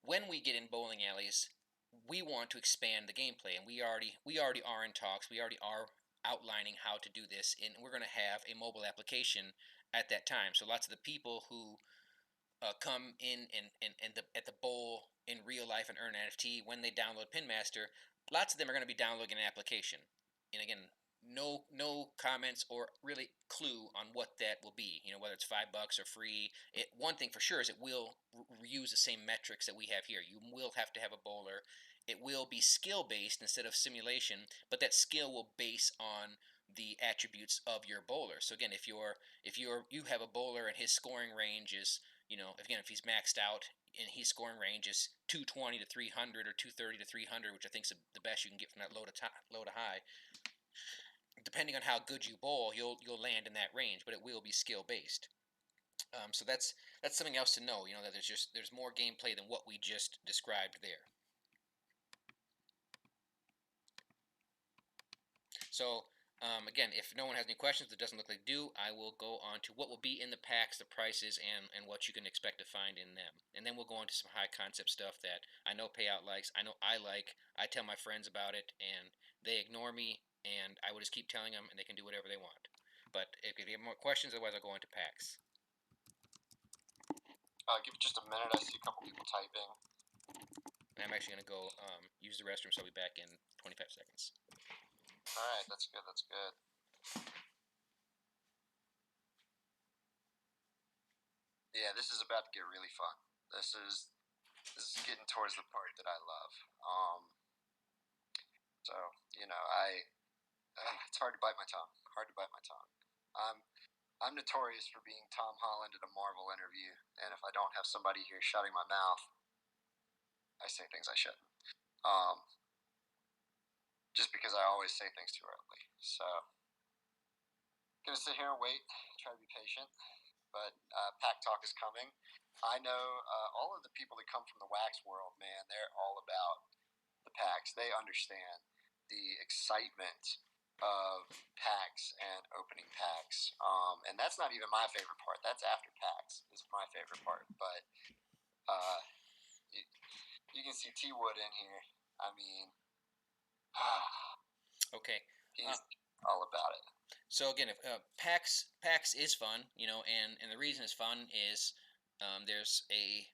when we get in bowling alleys, we want to expand the gameplay, and we already are in talks. We already are outlining how to do this, and we're going to have a mobile application at that time. So lots of the people who come in and at the bowl in real life and earn an NFT, when they download Pinmaster, lots of them are going to be downloading an application. And again, no comments or really clue on what that will be. Whether it's $5 or free. One thing for sure is it will use the same metrics that we have here. You will have to have a bowler. It will be skill based instead of simulation, but that skill will base on the attributes of your bowler. So again, if you have a bowler and his scoring range is, if he's maxed out and his scoring range is 220 to 300 or 230 to 300, which I think is the best you can get from that low to high. Depending on how good you bowl, you'll land in that range, but it will be skill based. So that's something else to know. That there's more gameplay than what we just described there. So again, if no one has any questions, it doesn't look like they do, I will go on to what will be in the packs, the prices, and what you can expect to find in them. And then we'll go on to some high concept stuff that I know Payout likes, I know I like. I tell my friends about it, and they ignore me, and I will just keep telling them, and they can do whatever they want. But if you have more questions, otherwise I'll go into packs. Give it just a minute. I see a couple people typing. And I'm actually going to go use the restroom, so I'll be back in 25 seconds. All right, that's good. That's good. Yeah, this is about to get really fun. This is getting towards the part that I love. So it's hard to bite my tongue. I'm notorious for being Tom Holland at a Marvel interview, and if I don't have somebody here shutting my mouth, I say things I shouldn't. Just because I always say things too early. So, gonna sit here and wait, try to be patient. But Pack Talk is coming. I know all of the people that come from the wax world, man, they're all about the packs. They understand the excitement of packs and opening packs. And that's not even my favorite part. That's after packs is my favorite part. But you can see T Wood in here. I mean, okay, he's all about it. So again, if PAX is fun, and the reason it's fun is there's a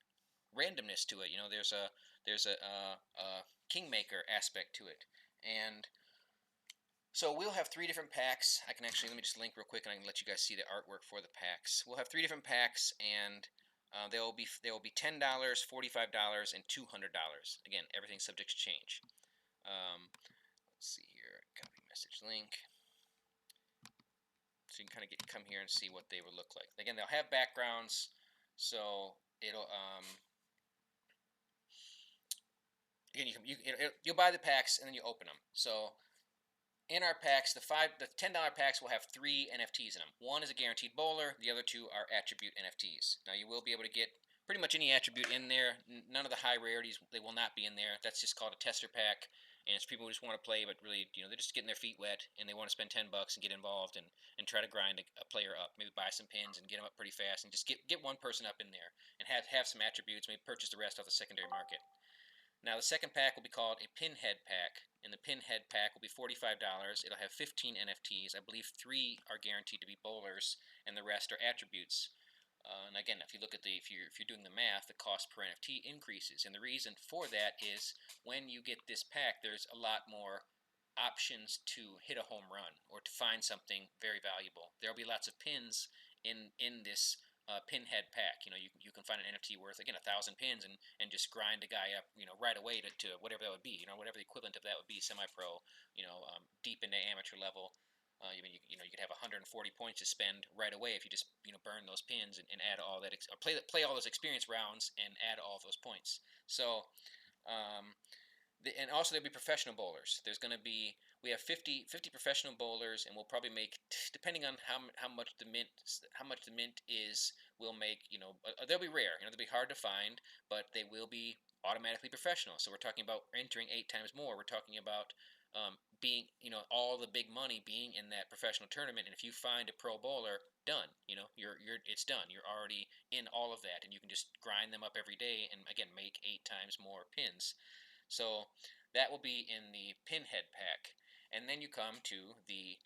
randomness to it. There's a kingmaker aspect to it, and so we'll have three different packs. I can actually, let me just link real quick, and I can let you guys see the artwork for the packs. We'll have three different packs, and they will be $10, $45, and $200. Again, everything subject to change. Let's see here, copy message link. So you can kind of come here and see what they would look like. Again, they'll have backgrounds, so it'll again you'll buy the packs and then you open them. So in our packs, the $10 packs will have 3 NFTs in them. One is a guaranteed bowler. The other 2 are attribute NFTs. Now you will be able to get pretty much any attribute in there. None of the high rarities, they will not be in there. That's just called a tester pack, and it's people who just want to play, but really, they're just getting their feet wet and they want to spend $10 and get involved and try to grind a player up. Maybe buy some pins and get them up pretty fast and just get one person up in there and have some attributes. Maybe purchase the rest off the secondary market. Now, the second pack will be called a Pinhead pack, and the Pinhead pack will be $45. It'll have 15 NFTs. I believe 3 are guaranteed to be bowlers, and the rest are attributes. And again, if you look at if you're doing the math, the cost per NFT increases, and the reason for that is when you get this pack, there's a lot more options to hit a home run or to find something very valuable. There'll be lots of pins in this Pinhead pack. You can find an NFT worth, again, 1,000 pins and just grind a guy up, right away to whatever that would be, whatever the equivalent of that would be, semi-pro, deep into amateur level. You could have 140 points to spend right away if you just burn those pins and add all that, or play all those experience rounds and add all of those points. So, and also there'll be professional bowlers. We have 50 professional bowlers, and we'll probably make, depending on how much the mint is, we'll make, they'll be rare. They'll be hard to find, but they will be automatically professional. So we're talking about entering 8 times more. We're talking about being, all the big money being in that professional tournament. And if you find a pro bowler, done. It's done. You're already in all of that, and you can just grind them up every day, and again make 8 times more pins. So that will be in the Pinhead pack. And then you come to the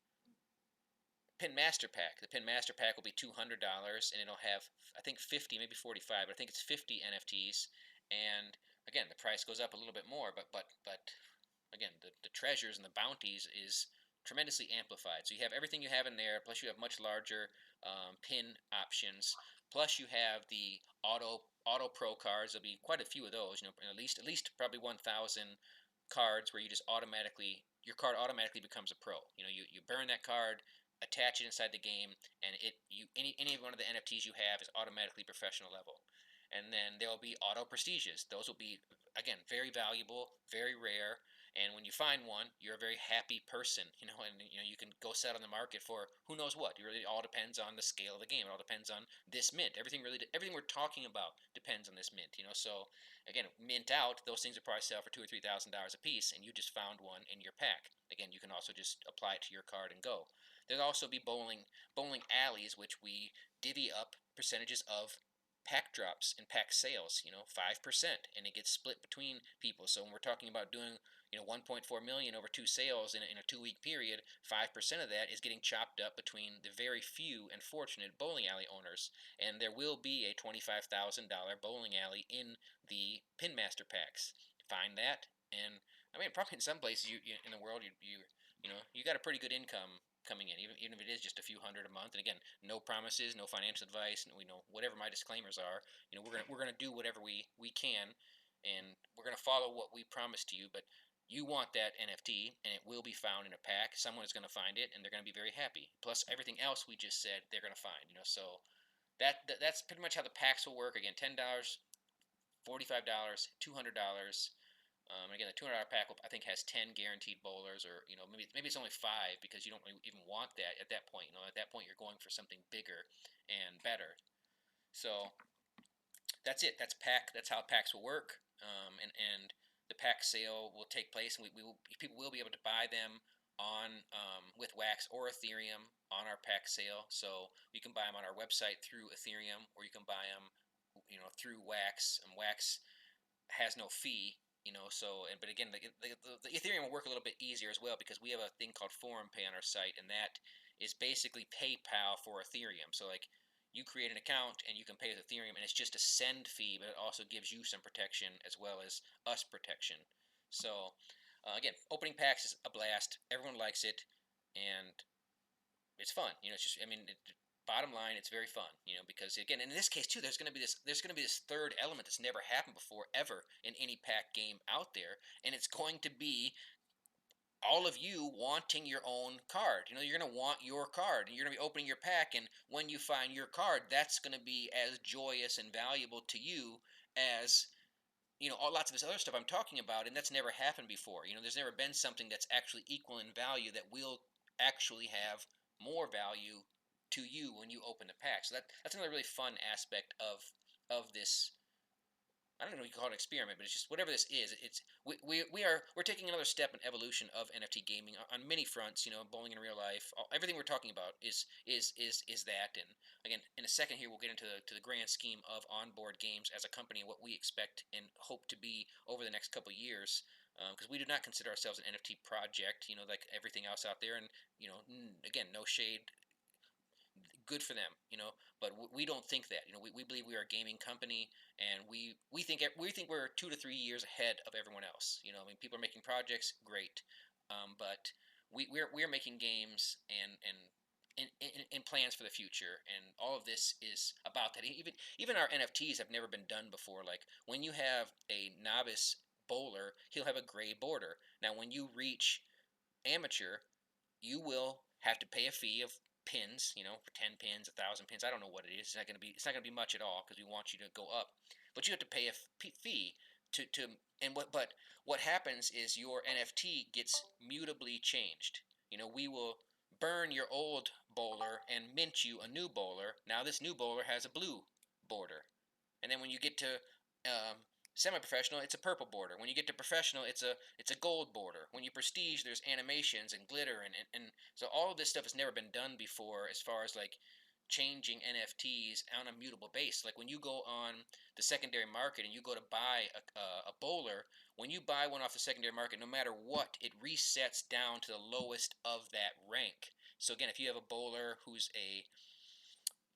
Pinmaster pack. The Pinmaster pack will be $200, and it'll have, I think, 50, maybe 45, but I think it's 50 NFTs. And again, the price goes up a little bit more, but again, the treasures and the bounties is tremendously amplified. So you have everything you have in there, plus you have much larger pin options. Plus you have the auto pro cards. There'll be quite a few of those. At least probably 1,000 cards where you just your card automatically becomes a pro. You burn that card, attach it inside the game, and any one of the NFTs you have is automatically professional level. And then there will be auto prestiges. Those will be, again, very valuable, very rare. And when you find one, you're a very happy person, and you can go set on the market for who knows what. It really all depends on the scale of the game. It all depends on this mint. Everything we're talking about depends on this mint. So again, mint out, those things will probably sell for $2,000 or $3,000 a piece, and you just found one in your pack. Again, you can also just apply it to your card and go. There'll also be bowling alleys, which we divvy up percentages of pack drops and pack sales, 5%, and it gets split between people. So when we're talking about doing 1.4 million over 2 sales in a 2-week period, 5% of that is getting chopped up between the very few and fortunate bowling alley owners. And there will be a $25,000 bowling alley in the Pinmaster packs. Find that, and I mean, probably in some places in the world, you got a pretty good income coming in, even if it is just a few hundred a month. And again, no promises, no financial advice, and whatever my disclaimers are, we're gonna do whatever we can, and we're gonna follow what we promise to you. But you want that NFT, and it will be found in a pack. Someone is going to find it, and they're going to be very happy. Plus, everything else we just said, they're going to find. So that's pretty much how the packs will work. Again, $10, $45, $200. Again, the $200 pack I think has 10 guaranteed bowlers, or maybe it's only 5 because you don't even want that at that point. At that point you're going for something bigger and better. So that's it. That's how packs will work. And the pack sale will take place, and people will be able to buy them on with Wax or Ethereum on our pack sale. So you can buy them on our website through Ethereum, or you can buy them, through Wax. And Wax has no fee, but again, the Ethereum will work a little bit easier as well because we have a thing called Forum Pay on our site, and that is basically PayPal for Ethereum. So like you create an account and you can pay with Ethereum, and it's just a send fee, but it also gives you some protection as well as us protection. So again, opening packs is a blast. Everyone likes it, and it's fun. It's just bottom line, it's very fun. Because again, in this case too, there's going to be this third element that's never happened before ever in any pack game out there, and it's going to be all of you wanting your own card. You're going to want your card, and you're going to be opening your pack, and when you find your card, that's going to be as joyous and valuable to you as lots of this other stuff I'm talking about, and that's never happened before. There's never been something that's actually equal in value that will actually have more value to you when you open the pack. So that's another really fun aspect of this. I don't know if you call it an experiment, but it's just whatever this is. We're taking another step in evolution of NFT gaming on many fronts. Bowling in real life, everything we're talking about is that. And again, in a second here, we'll get into the grand scheme of Onboard Games as a company and what we expect and hope to be over the next couple of years. Because we do not consider ourselves an NFT project, like everything else out there. And again, no shade, good for them, but we don't think that. We believe we are a gaming company, and we think we're 2 to 3 years ahead of everyone else. People are making projects, great, but we're making games and plans for the future, and all of this is about that. Even our NFTs have never been done before. Like when you have a novice bowler, he'll have a gray border. Now, when you reach amateur, you will have to pay a fee of pins, for 10 pins, 1,000 pins. I don't know what it is. It's not going to be much at all because we want you to go up. But you have to pay a fee to and what happens is your NFT gets mutably changed. We will burn your old bowler and mint you a new bowler. Now this new bowler has a blue border. And then when you get to semi-professional, it's a purple border. When you get to professional, it's a gold border. When you prestige, there's animations and glitter, and so all of this stuff has never been done before as far as like changing NFTs on a mutable base. Like when you go on the secondary market and you go to buy a bowler, when you buy one off the secondary market, no matter what, it resets down to the lowest of that rank. So again, if you have a bowler who's a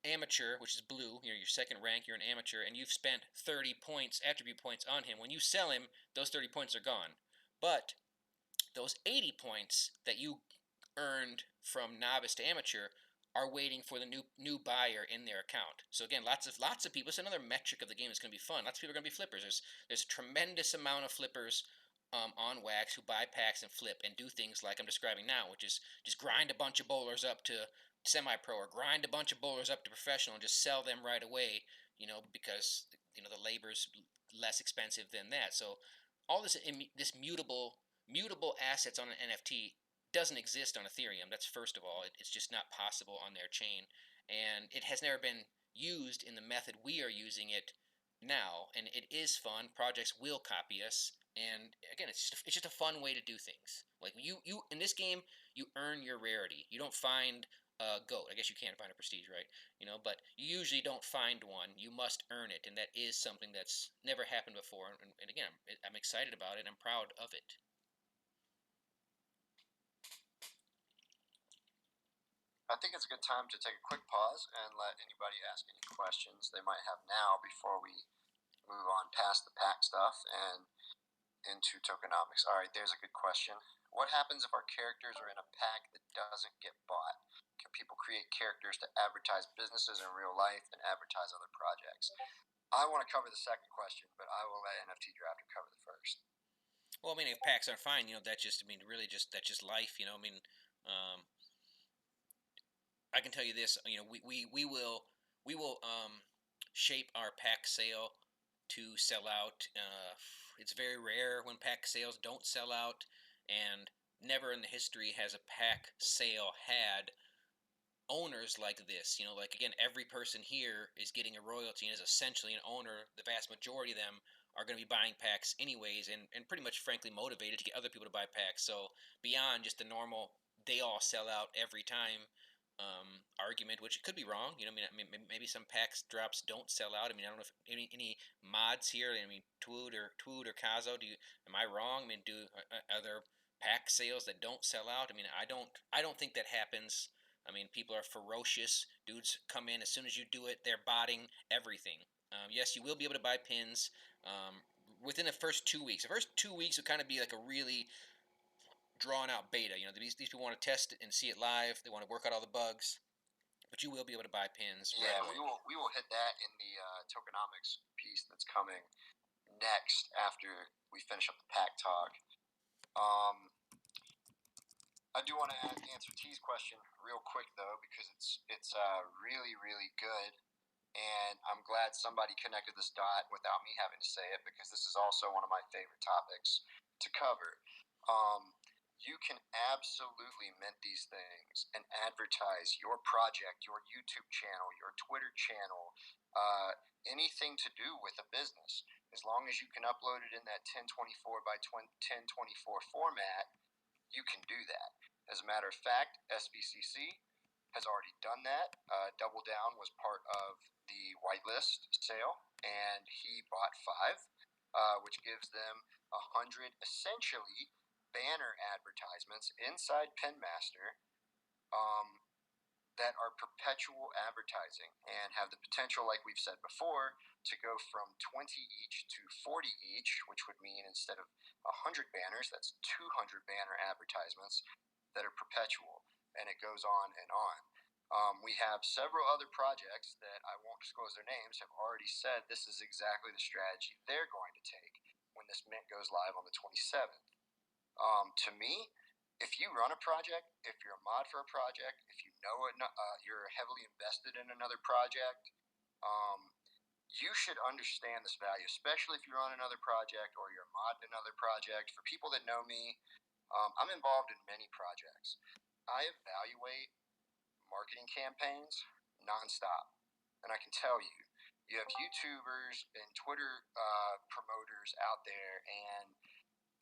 amateur, which is blue, your second rank, you're an amateur, and you've spent 30 points, attribute points on him. When you sell him, those 30 points are gone. But those 80 points that you earned from novice to amateur are waiting for the new buyer in their account. So again, lots of people. It's another metric of the game that's going to be fun. Lots of people are going to be flippers. There's a tremendous amount of flippers on Wax who buy packs and flip and do things like I'm describing now, which is just grind a bunch of bowlers up to semi-pro or grind a bunch of bowlers up to professional and just sell them right away, because the labor's less expensive than that. So all this mutable assets on an NFT doesn't exist on Ethereum. That's first of all. It's just not possible on their chain, and it has never been used in the method we are using it now. And it is fun. Projects will copy us, and again, it's just a fun way to do things. Like you in this game, you earn your rarity. You don't find goat. I guess you can't find a prestige, right? But you usually don't find one. You must earn it, and that is something that's never happened before. And again, I'm excited about it. I'm proud of it. I think it's a good time to take a quick pause and let anybody ask any questions they might have now before we move on past the pack stuff and into tokenomics. All right, there's a good question. What happens if our characters are in a pack that doesn't get bought? Can people create characters to advertise businesses in real life and advertise other projects? I want to cover the second question, but I will let NFT Drafter cover the first. Well, if packs are fine, that's just, really that's just life, I can tell you this, we will shape our pack sale to sell out. It's very rare when pack sales don't sell out, and never in the history has a pack sale had owners like this. Like again, every person here is getting a royalty and is essentially an owner. The vast majority of them are going to be buying packs anyways, and pretty much frankly motivated to get other people to buy packs. So beyond just the normal, they all sell out every time argument, which could be wrong. Maybe some packs drops don't sell out. I don't know if any mods here. Tweed or Kazo. Am I wrong? Do are there pack sales that don't sell out? I don't think that happens. I mean, people are ferocious. Dudes come in as soon as you do it, they're botting everything. Yes, you will be able to buy pins within the first 2 weeks. The first 2 weeks will kind of be like a really drawn out beta. These people want to test it and see it live. They want to work out all the bugs, but you will be able to buy pins. Yeah, right away. we will hit that in the tokenomics piece that's coming next after we finish up the pack talk. I do want to answer T's question real quick though, because it's really really good, and I'm glad somebody connected this dot without me having to say it, because this is also one of my favorite topics to cover. You can absolutely mint these things and advertise your project, your YouTube channel, your Twitter channel, anything to do with a business, as long as you can upload it in that 1024 by 1024 format. You can do that. As a matter of fact, SBCC has already done that. Double Down was part of the whitelist sale, and he bought 5, which gives them 100 essentially banner advertisements inside Pinmaster that are perpetual advertising and have the potential, like we've said before, to go from 20 each to 40 each, which would mean instead of 100 banners, that's 200 banner advertisements that are perpetual, and it goes on and on. We have several other projects that I won't disclose their names have already said this is exactly the strategy they're going to take when this mint goes live on the 27th. To me, if you run a project, if you're a mod for a project, if you know you're heavily invested in another project, you should understand this value, especially if you're on another project or you're a mod in another project. For people that know me, I'm involved in many projects. I evaluate marketing campaigns nonstop, and I can tell you, you have YouTubers and Twitter promoters out there, and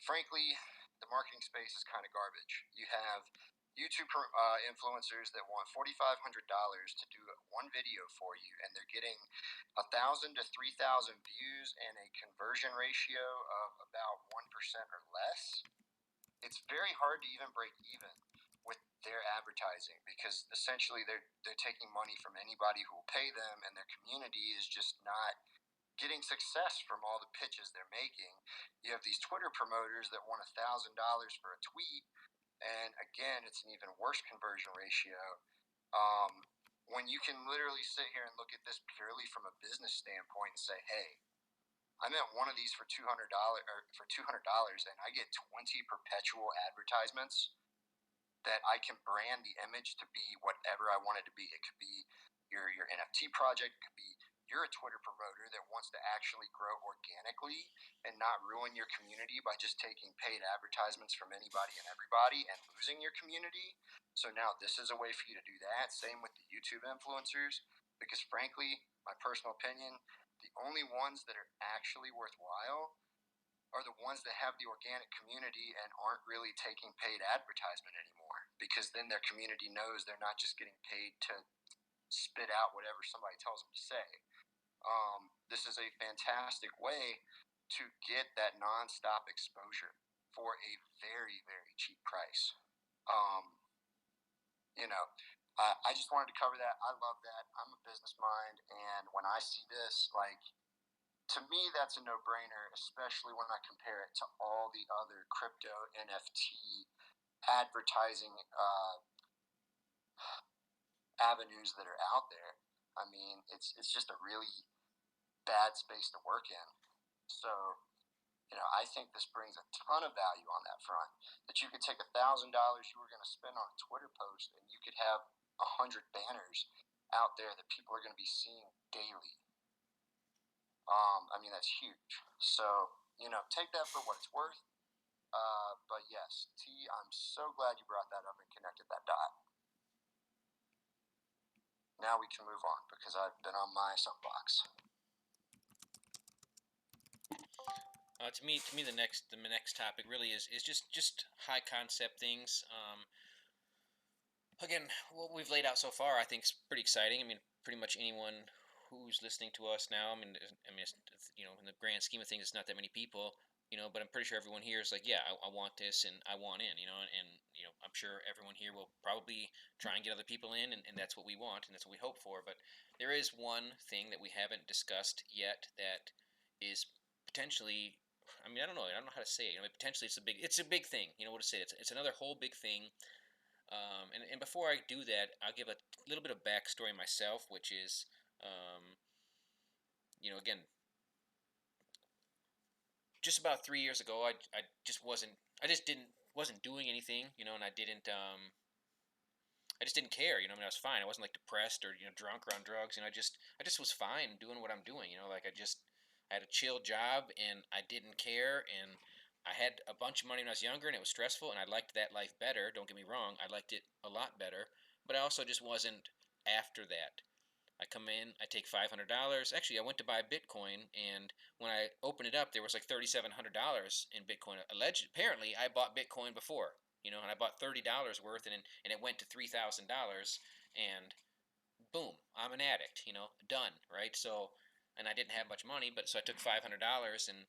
frankly, the marketing space is kind of garbage. You have YouTube influencers that want $4,500 to do one video for you, and they're getting 1,000 to 3,000 views and a conversion ratio of about 1% or less. It's very hard to even break even with their advertising, because essentially they're taking money from anybody who will pay them, and their community is just not getting success from all the pitches they're making. You have these Twitter promoters that want $1,000 for a tweet, and again, it's an even worse conversion ratio. When you can literally sit here and look at this purely from a business standpoint and say, "Hey, I meant one of these for $200, and I get 20 perpetual advertisements that I can brand the image to be whatever I want it to be." It could be your NFT project, it could be you're a Twitter promoter that wants to actually grow organically and not ruin your community by just taking paid advertisements from anybody and everybody and losing your community. So now this is a way for you to do that. Same with the YouTube influencers, because frankly, my personal opinion, the only ones that are actually worthwhile are the ones that have the organic community and aren't really taking paid advertisement anymore, because then their community knows they're not just getting paid to spit out whatever somebody tells them to say. This is a fantastic way to get that nonstop exposure for a very, very cheap price. I just wanted to cover that. I love that. I'm a business mind, and when I see this, like, to me, that's a no-brainer, especially when I compare it to all the other crypto NFT advertising avenues that are out there. I mean, it's just a really bad space to work in. So, I think this brings a ton of value on that front. That you could take $1,000 you were going to spend on a Twitter post, and you could have 100 banners out there that people are going to be seeing daily. I mean, that's huge. So, take that for what it's worth. But yes, T, I'm so glad you brought that up and connected that dot. Now we can move on, because I've been on my soapbox. To me, the next topic really is just high concept things. Again, what we've laid out so far, I think, is pretty exciting. I mean, pretty much anyone who's listening to us now, I mean, in the grand scheme of things, it's not that many people. But I'm pretty sure everyone here is like, yeah, I want this and I want in, and I'm sure everyone here will probably try and get other people in, and that's what we want and that's what we hope for. But there is one thing that we haven't discussed yet that is potentially, I mean, I don't know how to say it. Potentially it's a big thing. What to say? It's another whole big thing. And before I do that, I'll give a little bit of backstory myself, which is, again, just about 3 years ago, I just wasn't I just didn't wasn't doing anything, and I just didn't care, I was fine. I wasn't like depressed or drunk or on drugs, I just was fine doing what I'm doing, like I had a chill job and I didn't care, and I had a bunch of money when I was younger and it was stressful and I liked that life better. Don't get me wrong, I liked it a lot better, but I also just wasn't after that. I come in, I take $500. Actually, I went to buy Bitcoin, and when I opened it up, there was like $3,700 in Bitcoin. Apparently, I bought Bitcoin before, and I bought $30 worth, and it went to $3,000, and boom, I'm an addict, done, right? So, and I didn't have much money, but so I took $500, and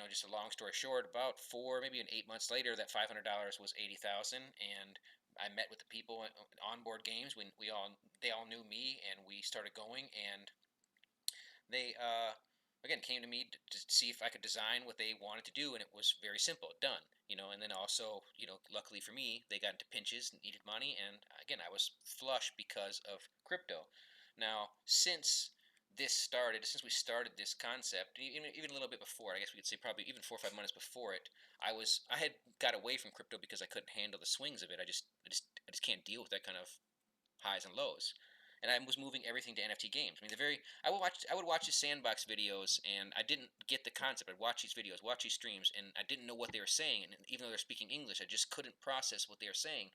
just a long story short, about 8 months later, that $500 was 80,000, and I met with the people at Onboard Games when they all knew me, and we started going, and they again came to me to see if I could design what they wanted to do, and it was very simple, done. And then also, luckily for me, they got into pinches and needed money, and again, I was flush because of crypto. Now, since we started this concept, even a little bit before, I guess we could say probably even 4 or 5 months before it, I had got away from crypto because I couldn't handle the swings of it. I just can't deal with that kind of highs and lows. And I was moving everything to NFT games. I mean, I would watch the sandbox videos, and I didn't get the concept. I'd watch these videos, watch these streams, and I didn't know what they were saying. And even though they're speaking English, I just couldn't process what they were saying.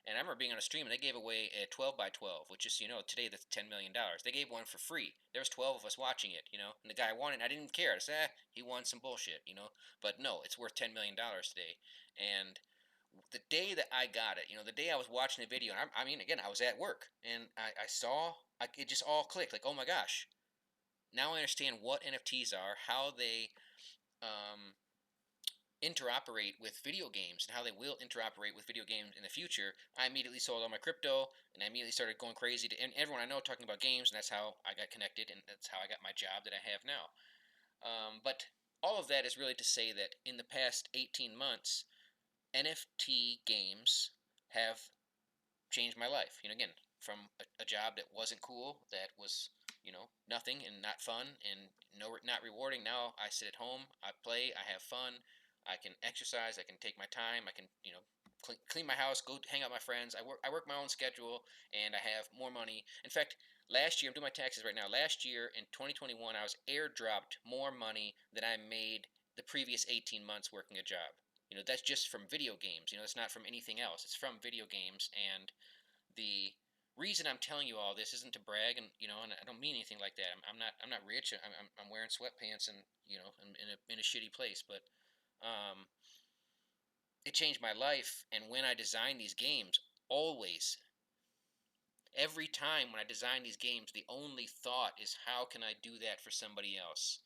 And I remember being on a stream, and they gave away a 12 by 12, which is, today that's $10 million. They gave one for free. There was 12 of us watching it, and the guy won it. And I didn't care. I said, he won some bullshit, But no, it's worth $10 million today. And the day that I got it, the day I was watching the video, and I mean, again, I was at work, and I saw, it just all clicked, like, oh my gosh, now I understand what NFTs are, how they um, interoperate with video games, and how they will interoperate with video games in the future. I immediately sold all my crypto, and I immediately started going crazy and everyone I know talking about games, and that's how I got connected, and that's how I got my job that I have now. But all of that is really to say that in the past 18 months, NFT games have changed my life. Again, from a job that wasn't cool, that was, nothing and not fun and not rewarding. Now I sit at home, I play, I have fun, I can exercise, I can take my time, I can, clean my house, go hang out with my friends. I work my own schedule, and I have more money. In fact, last year, I'm doing my taxes right now. Last year in 2021, I was airdropped more money than I made the previous 18 months working a job. That's just from video games. It's not from anything else. It's from video games. And the reason I'm telling you all this isn't to brag, and I don't mean anything like that. I'm not rich. I'm wearing sweatpants, and I'm in a shitty place. But um, it changed my life. And when I design these games, always, every time when I design these games, the only thought is how can I do that for somebody else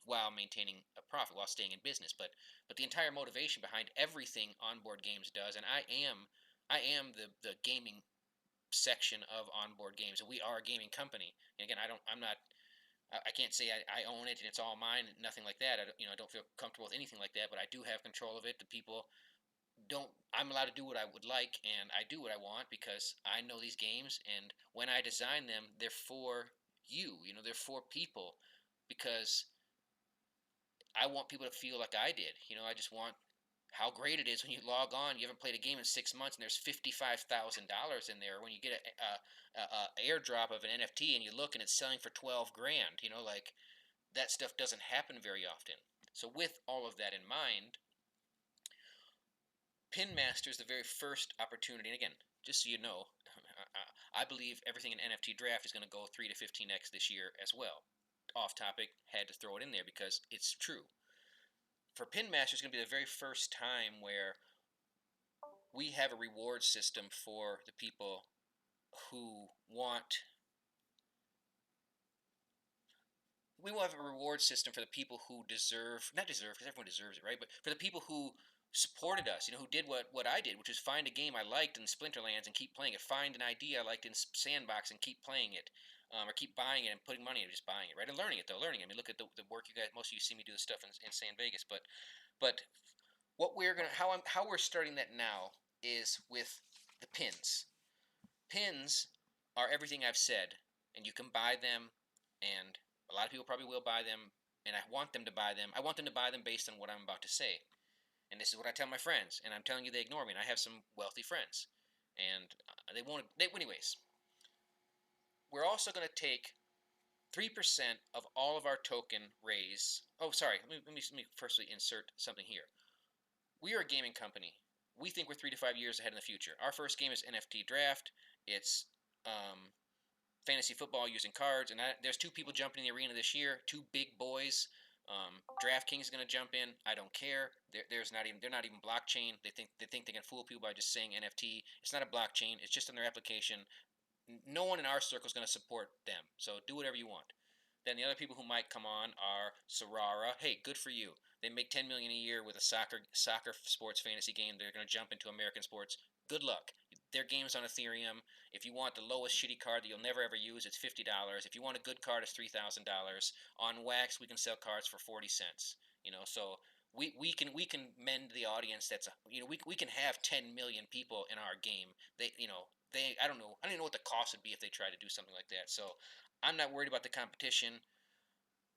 while maintaining a profit, while staying in business. But the entire motivation behind everything Onboard Games does, and I am the gaming section of Onboard Games, and we are a gaming company. And again, I can't say I own it and it's all mine, nothing like that. I don't feel comfortable with anything like that, but I do have control of it. The people don't I'm allowed to do what I would like, and I do what I want because I know these games, and when I design them, they're for you. They're for people because I want people to feel like I did. I just want how great it is when you log on. You haven't played a game in 6 months, and there's $55,000 in there. When you get a airdrop of an NFT, and you look, and it's selling for 12 grand. Like that stuff doesn't happen very often. So with all of that in mind, Pinmaster is the very first opportunity. And again, just so you know, I believe everything in NFT draft is going to go 3 to 15x this year as well. Off topic, had to throw it in there because it's true. For Pinmaster, it's going to be the very first time where we have a reward system for the people who want we will have a reward system for the people who not deserve, because everyone deserves it, right? But for the people who supported us, who did what I did, which is find a game I liked in Splinterlands and keep playing it, find an idea I liked in Sandbox and keep playing it, or keep buying it and putting money into just buying it, right? And learning it, though, learning it. I mean, look at the work you guys, most of you see me do this stuff in San Vegas, but what we're gonna, how we're starting that now is with the pins. Pins are everything I've said, and you can buy them, and a lot of people probably will buy them, and I want them to buy them. I want them to buy them based on what I'm about to say. And this is what I tell my friends, and I'm telling you they ignore me, and I have some wealthy friends. And they won't. Anyways, we're also going to take 3% of all of our token raise. Oh, sorry. Let me firstly insert something here. We are a gaming company. We think we're 3 to 5 years ahead in the future. Our first game is NFT Draft. It's fantasy football using cards, and there's 2 people jumping in the arena this year, 2 big boys. DraftKings is going to jump in. I don't care. They're not even blockchain. They think they can fool people by just saying NFT. It's not a blockchain. It's just in their application. No one in our circle is going to support them. So do whatever you want. Then the other people who might come on are Sorara. Hey, good for you. They make $10 million a year with a soccer sports fantasy game. They're going to jump into American sports. Good luck. Their game's on Ethereum. If you want the lowest shitty card that you'll never ever use, it's $50. If you want a good card, it's $3,000. On Wax, we can sell cards for 40 cents. So we can mend the audience. We can have 10 million people in our game. I don't know what the cost would be if they tried to do something like that. So I'm not worried about the competition.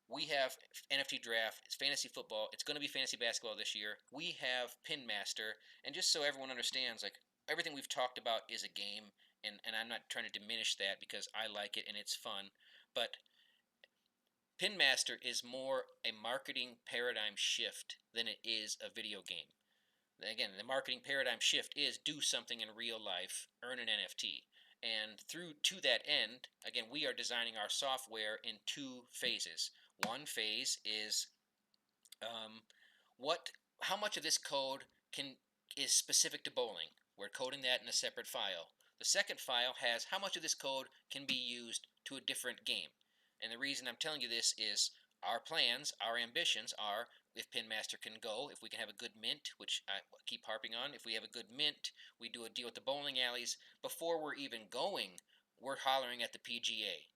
We have NFT Draft. It's fantasy football. It's going to be fantasy basketball this year. We have Pinmaster, and just so everyone understands, like, everything we've talked about is a game, and I'm not trying to diminish that because I like it and it's fun, but Pinmaster is more a marketing paradigm shift than it is a video game. Again, the marketing paradigm shift is do something in real life, earn an NFT. And to that end, again, we are designing our software in 2 phases. One phase is how much of this code is specific to bowling. We're coding that in a separate file. The second file has how much of this code can be used to a different game. And the reason I'm telling you this is our plans, our ambitions are, if Pinmaster can go, if we can have a good mint, which I keep harping on, if we have a good mint, we do a deal with the bowling alleys. Before we're even going, we're hollering at the PGA.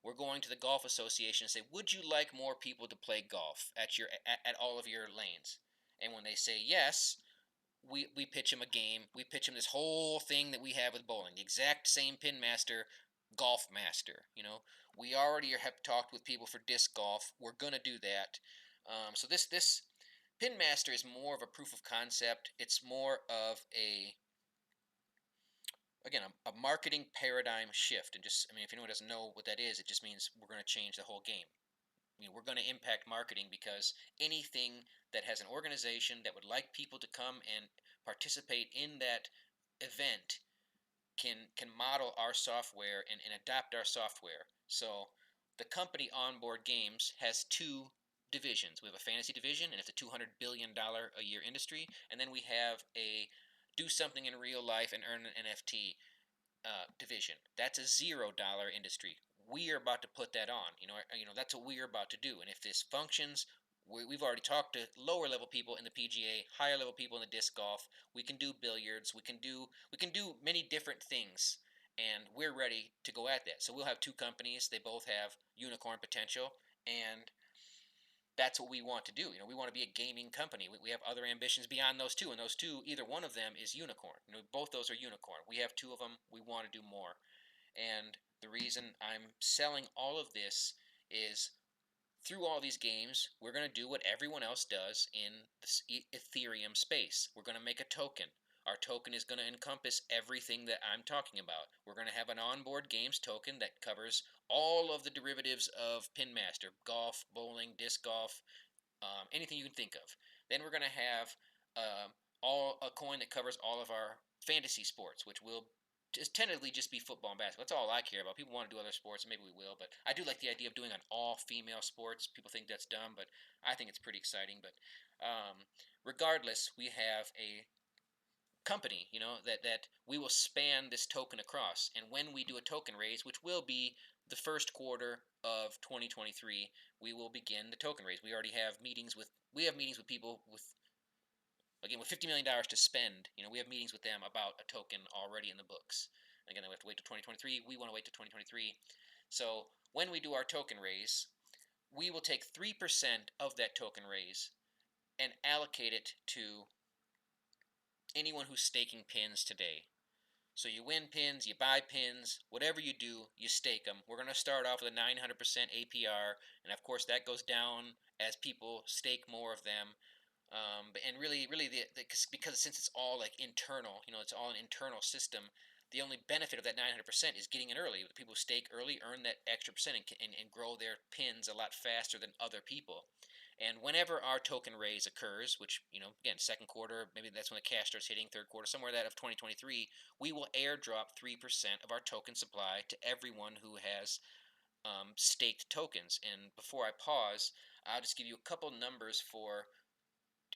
We're going to the Golf Association and say, would you like more people to play golf at all of your lanes? And when they say yes, we pitch them a game. We pitch them this whole thing that we have with bowling, the exact same Pinmaster, Golf Master. We already have talked with people for disc golf. We're gonna do that. So this Pinmaster is more of a proof of concept. It's more of a marketing paradigm shift. And if anyone doesn't know what that is, it just means we're going to change the whole game. We're going to impact marketing because anything that has an organization that would like people to come and participate in that event can model our software and adapt our software. So the company Onboard Games has 2 divisions. We have a fantasy division, and it's a $200 billion a year industry. And then we have a do something in real life and earn an NFT division. That's a $0 industry. We are about to put that on. That's what we are about to do. And if this functions, we've already talked to lower level people in the PGA, higher level people in the disc golf. We can do billiards. We can do many different things, and we're ready to go at that. So we'll have 2 companies. They both have unicorn potential, and that's what we want to do. We want to be a gaming company. We have other ambitions beyond those 2, and those 2, either one of them is unicorn. Both those are unicorn. We have 2 of them. We want to do more. And the reason I'm selling all of this is through all these games, we're going to do what everyone else does in the Ethereum space. We're going to make a token. Our token is going to encompass everything that I'm talking about. We're going to have an Onboard Games token that covers all of the derivatives of Pinmaster, golf, bowling, disc golf, anything you can think of. Then we're going to have a coin that covers all of our fantasy sports, which will tentatively just be football and basketball. That's all I care about. People want to do other sports, maybe we will, but I do like the idea of doing an all-female sports. People think that's dumb, but I think it's pretty exciting. But regardless, we have a company, that we will span this token across. And when we do a token raise, which will be the first quarter of 2023, we will begin the token raise. We already have meetings with people with, again, with $50 million to spend. We have meetings with them about a token already in the books. Again, we have to wait till 2023. We want to wait till 2023. So when we do our token raise, we will take 3% of that token raise and allocate it to anyone who's staking pins today. So you win pins, you buy pins, whatever you do, you stake them. We're going to start off with a 900% APR, and of course that goes down as people stake more of them. And really, because since it's all like internal, it's all an internal system. The only benefit of that 900% is getting in early. The people who stake early earn that extra percent and grow their pins a lot faster than other people. And whenever our token raise occurs, which, again, second quarter, maybe that's when the cash starts hitting, third quarter, somewhere that of 2023, we will airdrop 3% of our token supply to everyone who has staked tokens. And before I pause, I'll just give you a couple numbers for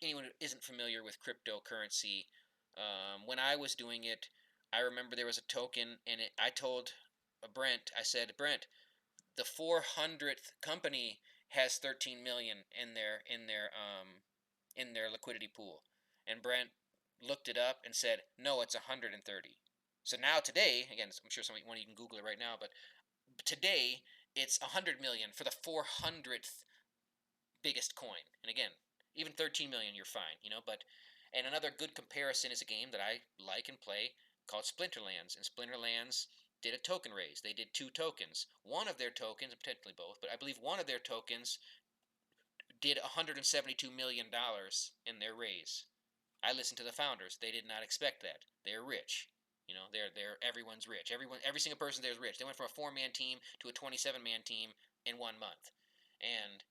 anyone who isn't familiar with cryptocurrency. When I was doing it, I remember there was a token, and I told Brent, I said, Brent, the 400th company has 13 million in their liquidity pool, and Brent looked it up and said, no, it's 130. So now today, again, I'm sure one of you can Google it right now, but today it's 100 million for the 400th biggest coin. And again, even 13 million, you're fine, But and another good comparison is a game that I like and play called Splinterlands, and Splinterlands did a token raise. They did 2 tokens. One of their tokens, potentially both, but I believe one of their tokens did $172 million in their raise. I listened to the founders. They did not expect that. They're rich. They're everyone's rich. Every single person there is rich. They went from a 4-man team to a 27-man team in 1 month. And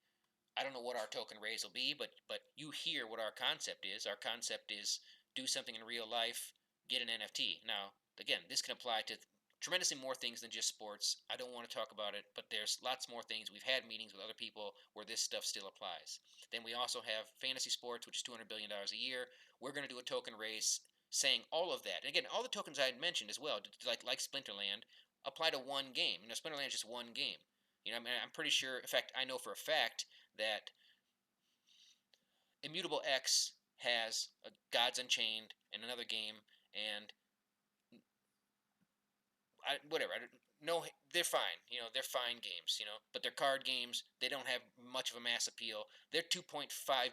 I don't know what our token raise will be, but you hear what our concept is. Our concept is do something in real life, get an NFT. Now, again, this can apply to tremendously more things than just sports. I don't want to talk about it, but there's lots more things. We've had meetings with other people where this stuff still applies. Then we also have fantasy sports, which is $200 billion a year. We're going to do a token raise saying all of that. And again, all the tokens I had mentioned as well, like Splinterland, apply to one game. Splinterland is just one game. I'm pretty sure, in fact, I know for a fact that Immutable X has Gods Unchained and another game, and whatever. No, they're fine. They're fine games. But they're card games. They don't have much of a mass appeal. They're $2.5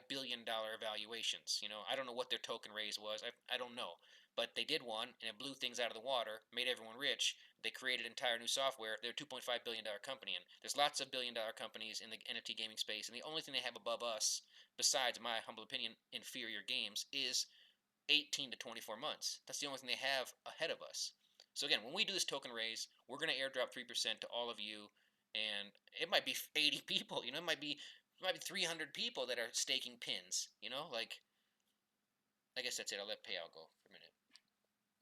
billion valuations. I don't know what their token raise was. I don't know. But they did one, and it blew things out of the water, made everyone rich. They created entire new software. They're a $2.5 billion company, and there's lots of billion-dollar companies in the NFT gaming space, and the only thing they have above us, besides my humble opinion, inferior games, is 18 to 24 months. That's the only thing they have ahead of us. So again, when we do this token raise, we're going to airdrop 3% to all of you, and it might be 80 people. It might be 300 people that are staking pins. I guess that's it. I'll let Payout go for a minute.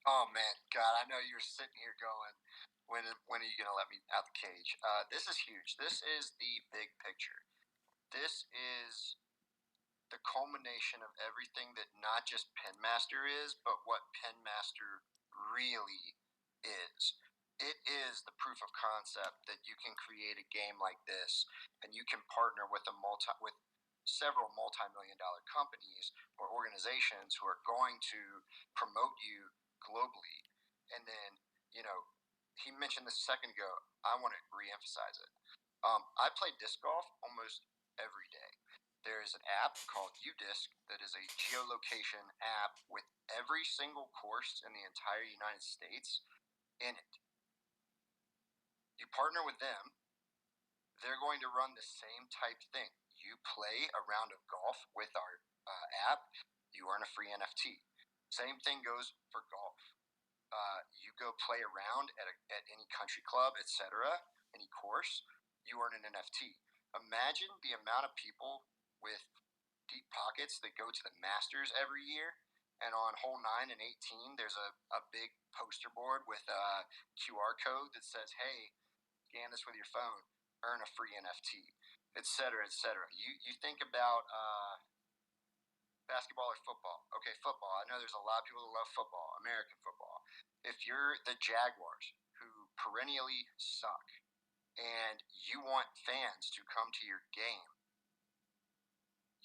Oh man, God, I know you're sitting here going, when are you gonna let me out the cage? This is huge. This is the big picture. This is the culmination of everything that not just Pinmaster is, but what Pinmaster really is. It is the proof of concept that you can create a game like this, and you can partner with with several multi-million dollar companies or organizations who are going to promote you globally. And then, he mentioned this a second ago. I want to re-emphasize it. I play disc golf almost every day. There is an app called UDisc that is a geolocation app with every single course in the entire United States in it. You partner with them, they're going to run the same type thing. You play a round of golf with our app, you earn a free NFT. Same thing goes for golf. You go play around at any country club, etc., any course, you earn an NFT. Imagine the amount of people with deep pockets that go to the Masters every year, and on hole 9 and 18, there's a big poster board with a QR code that says, hey, scan this with your phone, earn a free NFT, etc., etc. You think about basketball or football. Okay, football. I know there's a lot of people that love football, American football. If you're the Jaguars, who perennially suck, and you want fans to come to your game,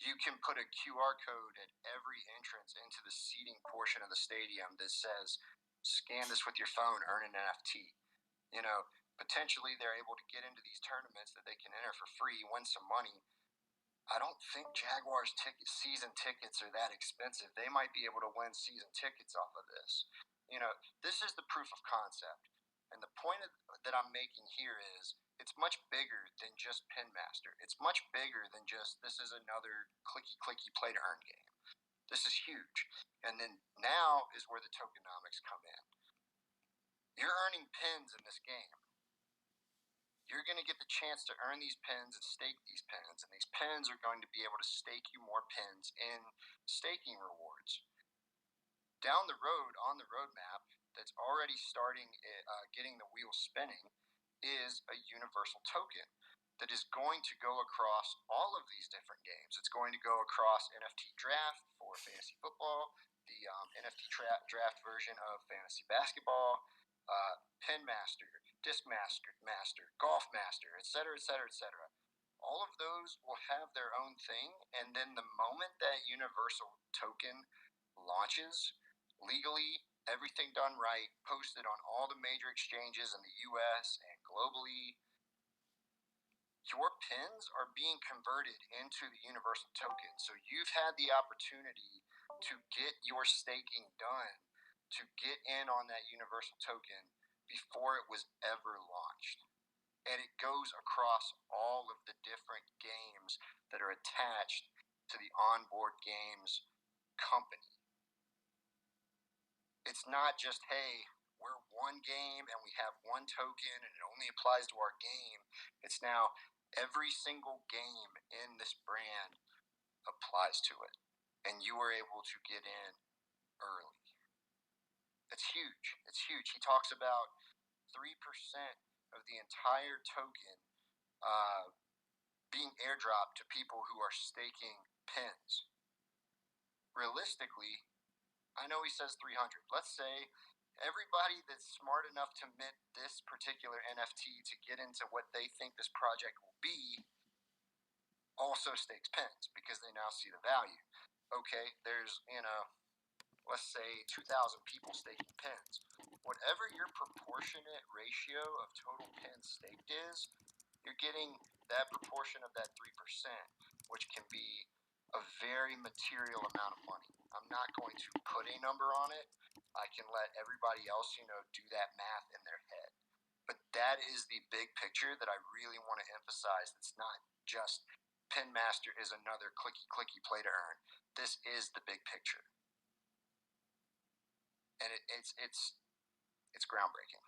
you can put a QR code at every entrance into the seating portion of the stadium that says, scan this with your phone, earn an NFT. You know, potentially they're able to get into these tournaments that they can enter for free, win some money. I don't think Jaguars season tickets are that expensive. They might be able to win season tickets off of this. You know, this is the proof of concept. And the point that I'm making here is it's much bigger than just Pinmaster. It's much bigger than just this is another clicky play to earn game. This is huge. And then now is where the tokenomics come in. You're earning pins in this game. You're going to get the chance to earn these pins and stake these pins, and these pins are going to be able to stake you more pins in staking rewards. Down the road, on the roadmap, that's already starting getting the wheels spinning, is a universal token that is going to go across all of these different games. It's going to go across NFT Draft for fantasy football, the NFT Draft version of fantasy basketball, Pinmaster, Disc Master, Golf Master, etc., etc., etc. All of those will have their own thing, and then the moment that universal token launches, legally, everything done right, posted on all the major exchanges in the US and globally, your pins are being converted into the universal token. So you've had the opportunity to get your staking done, to get in on that universal token before it was ever launched. And it goes across all of the different games that are attached to the Onboard Games company. It's not just, hey, we're one game and we have one token and it only applies to our game. It's now every single game in this brand applies to it. And you are able to get in early. It's huge. It's huge. He talks about 3% of the entire token being airdropped to people who are staking pins. Realistically, I know he says 300. Let's say everybody that's smart enough to mint this particular NFT to get into what they think this project will be also stakes pins because they now see the value. Okay, there's, let's say 2,000 people staking pins. Whatever your proportionate ratio of total pins staked is, you're getting that proportion of that 3%, which can be a very material amount of money. I'm not going to put a number on it. I can let everybody else, do that math in their head. But that is the big picture that I really want to emphasize. It's not just Pinmaster is another clicky play to earn. This is the big picture. And it's groundbreaking.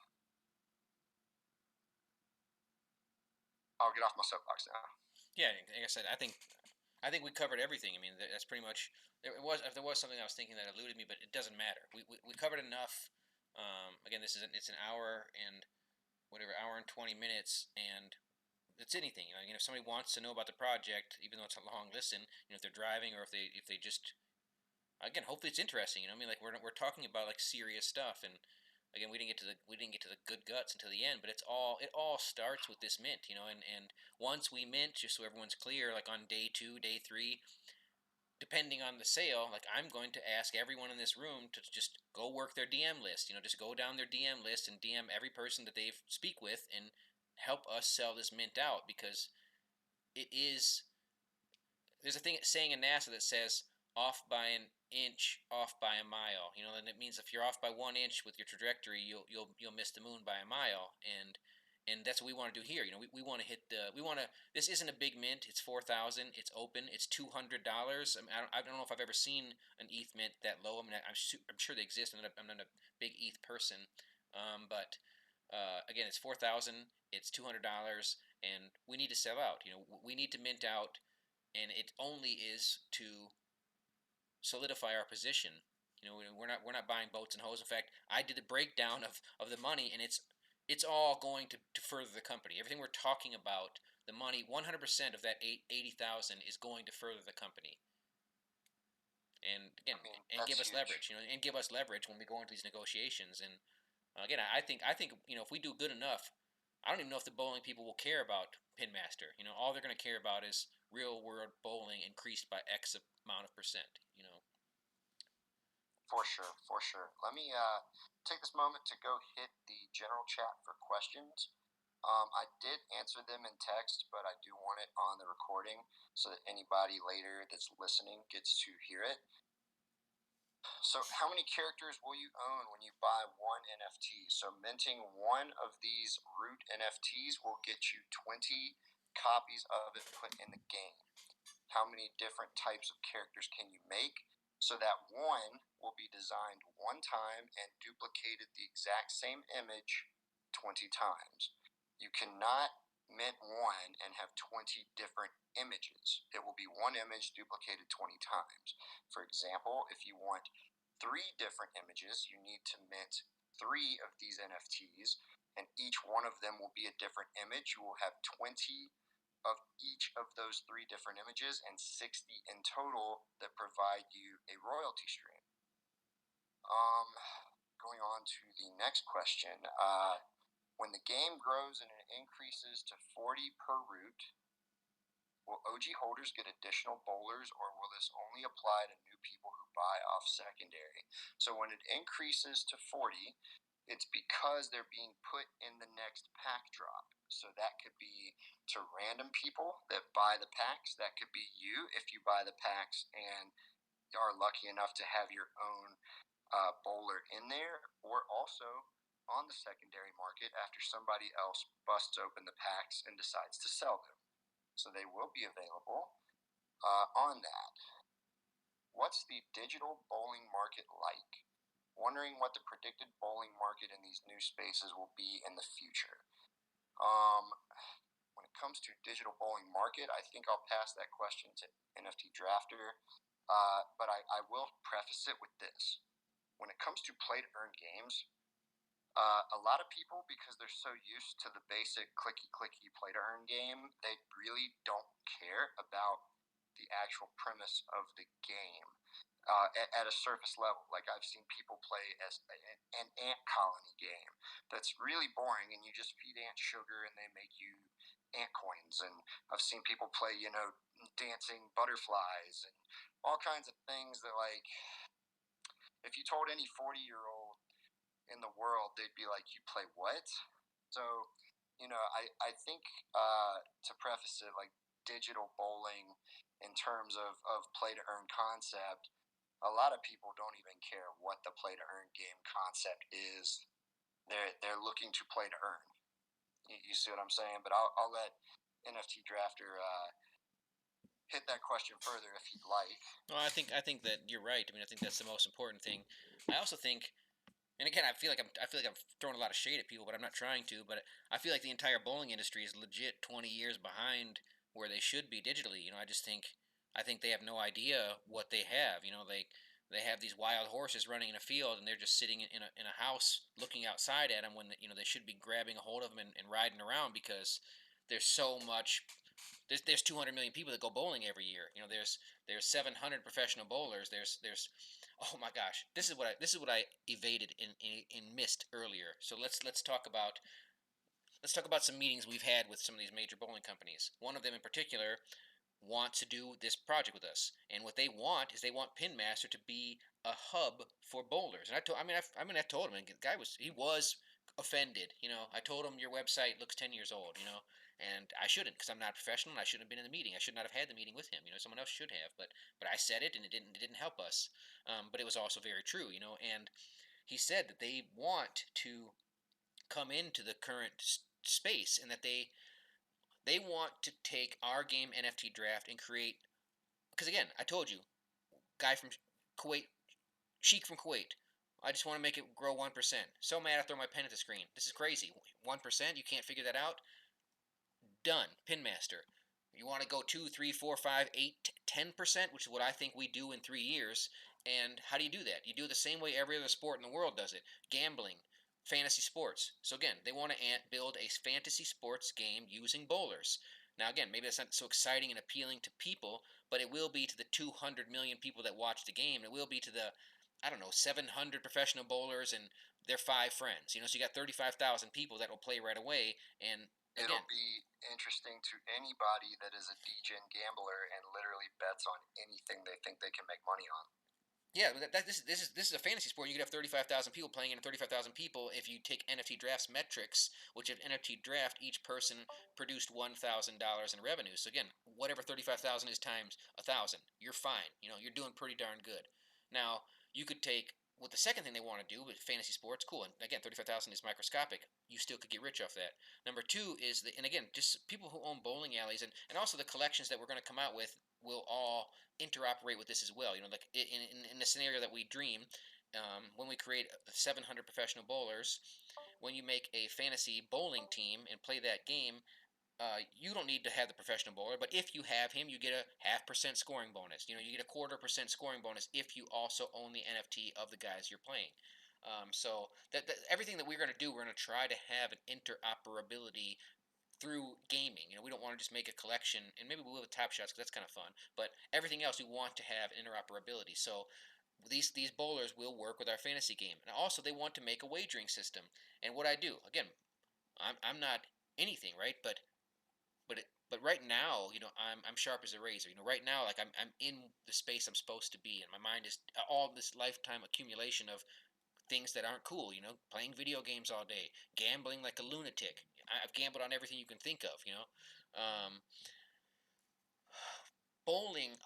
I'll get off my soapbox now. Yeah, like I said, I think we covered everything. I mean, that's pretty much. If there was something I was thinking that eluded me, but it doesn't matter. We covered enough. Again, it's an hour and hour and 20 minutes, and it's anything. If somebody wants to know about the project, even though it's a long listen, if they're driving or if they just, again, hopefully it's interesting. We're talking about like serious stuff, and again, we didn't get to the good guts until the end, but it all starts with this mint, and once we mint, just so everyone's clear, like on day 2, day 3, depending on the sale, like I'm going to ask everyone in this room to just go work their DM list, just go down their DM list and DM every person that they speak with and help us sell this mint out, because there's a saying in NASA that says off by an inch, off by a mile. And it means if you're off by 1 inch with your trajectory, you'll miss the moon by a mile. And that's what we want to do here. We want to hit this isn't a big mint. It's 4,000. It's open. It's $200. I don't know if I've ever seen an ETH mint that low. I'm sure they exist. I'm not a big ETH person. But again, it's 4,000. It's $200, and we need to sell out. We need to mint out, and it only is to solidify our position. We're not buying boats and hoes. In fact, I did the breakdown of the money, and it's all going to further the company. Everything we're talking about, the money, 100% of that 80,000 is going to further the company. And again, and give us huge leverage. And give us leverage when we go into these negotiations. And again, I think if we do good enough, I don't even know if the bowling people will care about Pinmaster. All they're going to care about is real world bowling increased by X amount of percent. For sure, for sure. Let me take this moment to go hit the general chat for questions. I did answer them in text, but I do want it on the recording so that anybody later that's listening gets to hear it. So, how many characters will you own when you buy one NFT? So, minting one of these root NFTs will get you 20 copies of it put in the game. How many different types of characters can you make? So that one will be designed one time and duplicated the exact same image 20 times. You cannot mint one and have 20 different images. It will be one image duplicated 20 times. For example, if you want 3 different images, you need to mint 3 of these NFTs, and each one of them will be a different image. You will have 20 of each of those 3 different images and 60 in total that provide you a royalty stream. Going on to the next question. When the game grows and it increases to 40 per root, will OG holders get additional bowlers, or will this only apply to new people who buy off secondary? So when it increases to 40, it's because they're being put in the next pack drop. So that could be to random people that buy the packs. That could be you if you buy the packs and are lucky enough to have your own bowler in there, or also on the secondary market after somebody else busts open the packs and decides to sell them. So they will be available on that. What's the digital bowling market like? Wondering what the predicted bowling market in these new spaces will be in the future. When it comes to digital bowling market, I think I'll pass that question to NFT Drafter, but I will preface it with this. When it comes to play-to-earn games, a lot of people, because they're so used to the basic clicky play-to-earn game, they really don't care about the actual premise of the game. At a surface level, like I've seen people play as an ant colony game that's really boring, and you just feed ants sugar and they make you ant coins. And I've seen people play, dancing butterflies and all kinds of things that, like, if you told any 40-year-old in the world, they'd be like, "You play what?" So, I think to preface it, like digital bowling in terms of play to earn concept, a lot of people don't even care what the play to earn game concept is. They're looking to play to earn. You see what I'm saying? But I'll let NFT Drafter hit that question further if you'd like. Well, I think that you're right. I think that's the most important thing. I also think, and again, I feel like I'm throwing a lot of shade at people, but I'm not trying to. But I feel like the entire bowling industry is legit 20 years behind where they should be digitally. I think they have no idea what they have. They have these wild horses running in a field, and they're just sitting in a house looking outside at them when they should be grabbing a hold of them and riding around, because there's so much. There's 200 million people that go bowling every year. There's 700 professional bowlers. There's oh my gosh, this is what I evaded and missed earlier. So let's talk about some meetings we've had with some of these major bowling companies. One of them in particular want to do this project with us, and what they want is they want Pinmaster to be a hub for bowlers. And I told him, and the guy was offended. I told him, your website looks 10 years old. And I shouldn't, because I'm not a professional, and I shouldn't have been in the meeting. I should not have had the meeting with him. Someone else should have, but I said it, and it didn't help us. But it was also very true. And he said that they want to come into the current space, and that they want to take our game NFT draft and create. Because again, I told you, guy from Kuwait, Sheik from Kuwait. I just want to make it grow 1%. So mad I throw my pen at the screen. This is crazy. 1%? You can't figure that out? Done. Pinmaster. You want to go 2, 3, 4, 5, 8, 10%, which is what I think we do in 3 years. And how do you do that? You do it the same way every other sport in the world does it. Gambling, fantasy sports. So again, they want to build a fantasy sports game using bowlers. Now again, maybe that's not so exciting and appealing to people, but it will be to the 200 million people that watch the game. It will be to the, I don't know, 700 professional bowlers and their 5 friends. So you got 35,000 people that will play right away, and again, it'll be interesting to anybody that is a degen gambler and literally bets on anything they think they can make money on. yeah, this is a fantasy sport. You could have 35,000 people playing, and 35,000 people, if you take NFT drafts metrics, which if NFT draft, each person produced $1,000 in revenue. So again, whatever 35,000 is times 1,000, you're fine. You're doing pretty darn good. Now you could take what the second thing they want to do with fantasy sports, cool. And again, 35,000 is microscopic. You still could get rich off that. Number two is and again, just people who own bowling alleys, and also the collections that we're going to come out with will all interoperate with this as well. Like in the scenario that we dream, when we create 700 professional bowlers, when you make a fantasy bowling team and play that game, you don't need to have the professional bowler, but if you have him, you get a 0.5% scoring bonus. You get a 0.25% scoring bonus if you also own the NFT of the guys you're playing. So that everything that we're going to do, we're going to try to have an interoperability through gaming. We don't want to just make a collection, and maybe we will with Top Shots because that's kind of fun. But everything else, we want to have interoperability. So these bowlers will work with our fantasy game, and also they want to make a wagering system. And what I do, again, I'm not anything, right? But right now, I'm sharp as a razor. Right now, like I'm in the space I'm supposed to be, and my mind is all this lifetime accumulation of things that aren't cool. Playing video games all day, gambling like a lunatic. I've gambled on everything you can think of. Bowling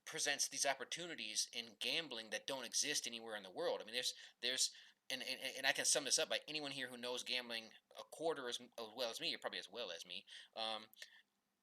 presents these opportunities in gambling that don't exist anywhere in the world. I mean, there's and I can sum this up by anyone here who knows gambling a quarter as well as me, or probably as well as me.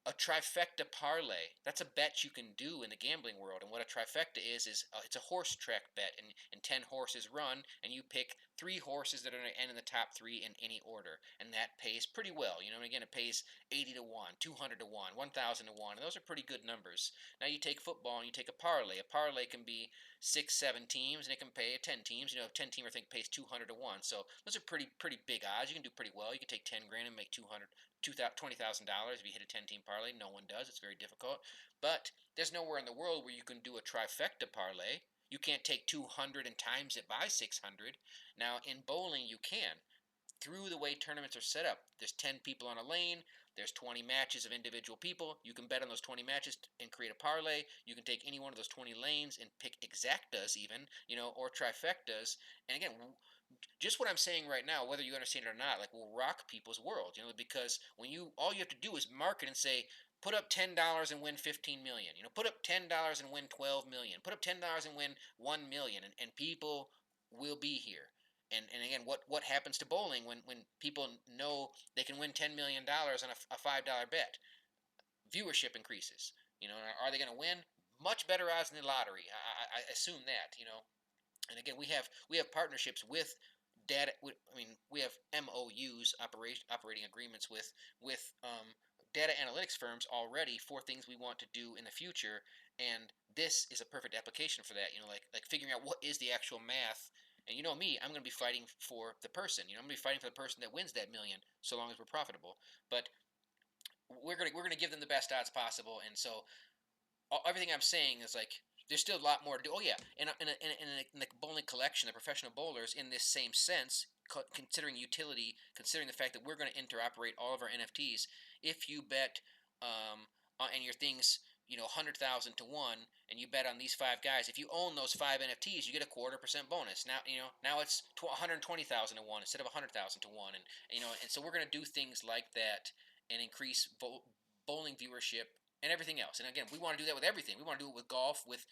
A trifecta parlay. That's a bet you can do in the gambling world. And what a trifecta is it's a horse track bet, and 10 horses run, and you pick 3 horses that are going to end in the top 3 in any order, and that pays pretty well. And again, it pays 80 to 1, 200 to 1, 1,000 to 1, and those are pretty good numbers. Now you take football and you take a parlay. A parlay can be 6, 7 teams, and it can pay 10 teams. A 10 team I think pays 200 to 1. So those are pretty big odds. You can do pretty well. You can take 10 grand and make $20,000 if you hit a 10-team parlay. No one does. It's very difficult. But there's nowhere in the world where you can do a trifecta parlay. You can't take 200 and times it by 600. Now, in bowling, you can. Through the way tournaments are set up, there's 10 people on a lane. There's 20 matches of individual people. You can bet on those 20 matches and create a parlay. You can take any one of those 20 lanes and pick exactas even, or trifectas. And again, just what I'm saying right now, whether you understand it or not, like will rock people's world, because when all you have to do is market and say, put up $10 and win 15 million. Put up $10 and win 12 million. Put up $10 and win 1 million, and people will be here. And again, what happens to bowling when people know they can win $10 million on a $5 bet? Viewership increases. Are they going to win? Much better odds than the lottery. I assume that. And again, we have partnerships with data. We have MOUs, operating agreements with data analytics firms already for things we want to do in the future, and this is a perfect application for that. Like figuring out what is the actual math. And me, I'm going to be fighting for the person. I'm going to be fighting for the person that wins that million, so long as we're profitable. But we're going to give them the best odds possible, and so everything I'm saying is like there's still a lot more to do. Oh yeah, in the bowling collection, the professional bowlers, in this same sense, considering utility, considering the fact that we're going to interoperate all of our NFTs. If you bet and your things, 100,000 to 1, and you bet on these 5 guys, if you own those 5 NFTs, you get a 0.25% bonus. Now it's 120,000 to 1 instead of 100,000 to 1, and so we're going to do things like that and increase bowling viewership and everything else. And again, we want to do that with everything. We want to do it with golf. With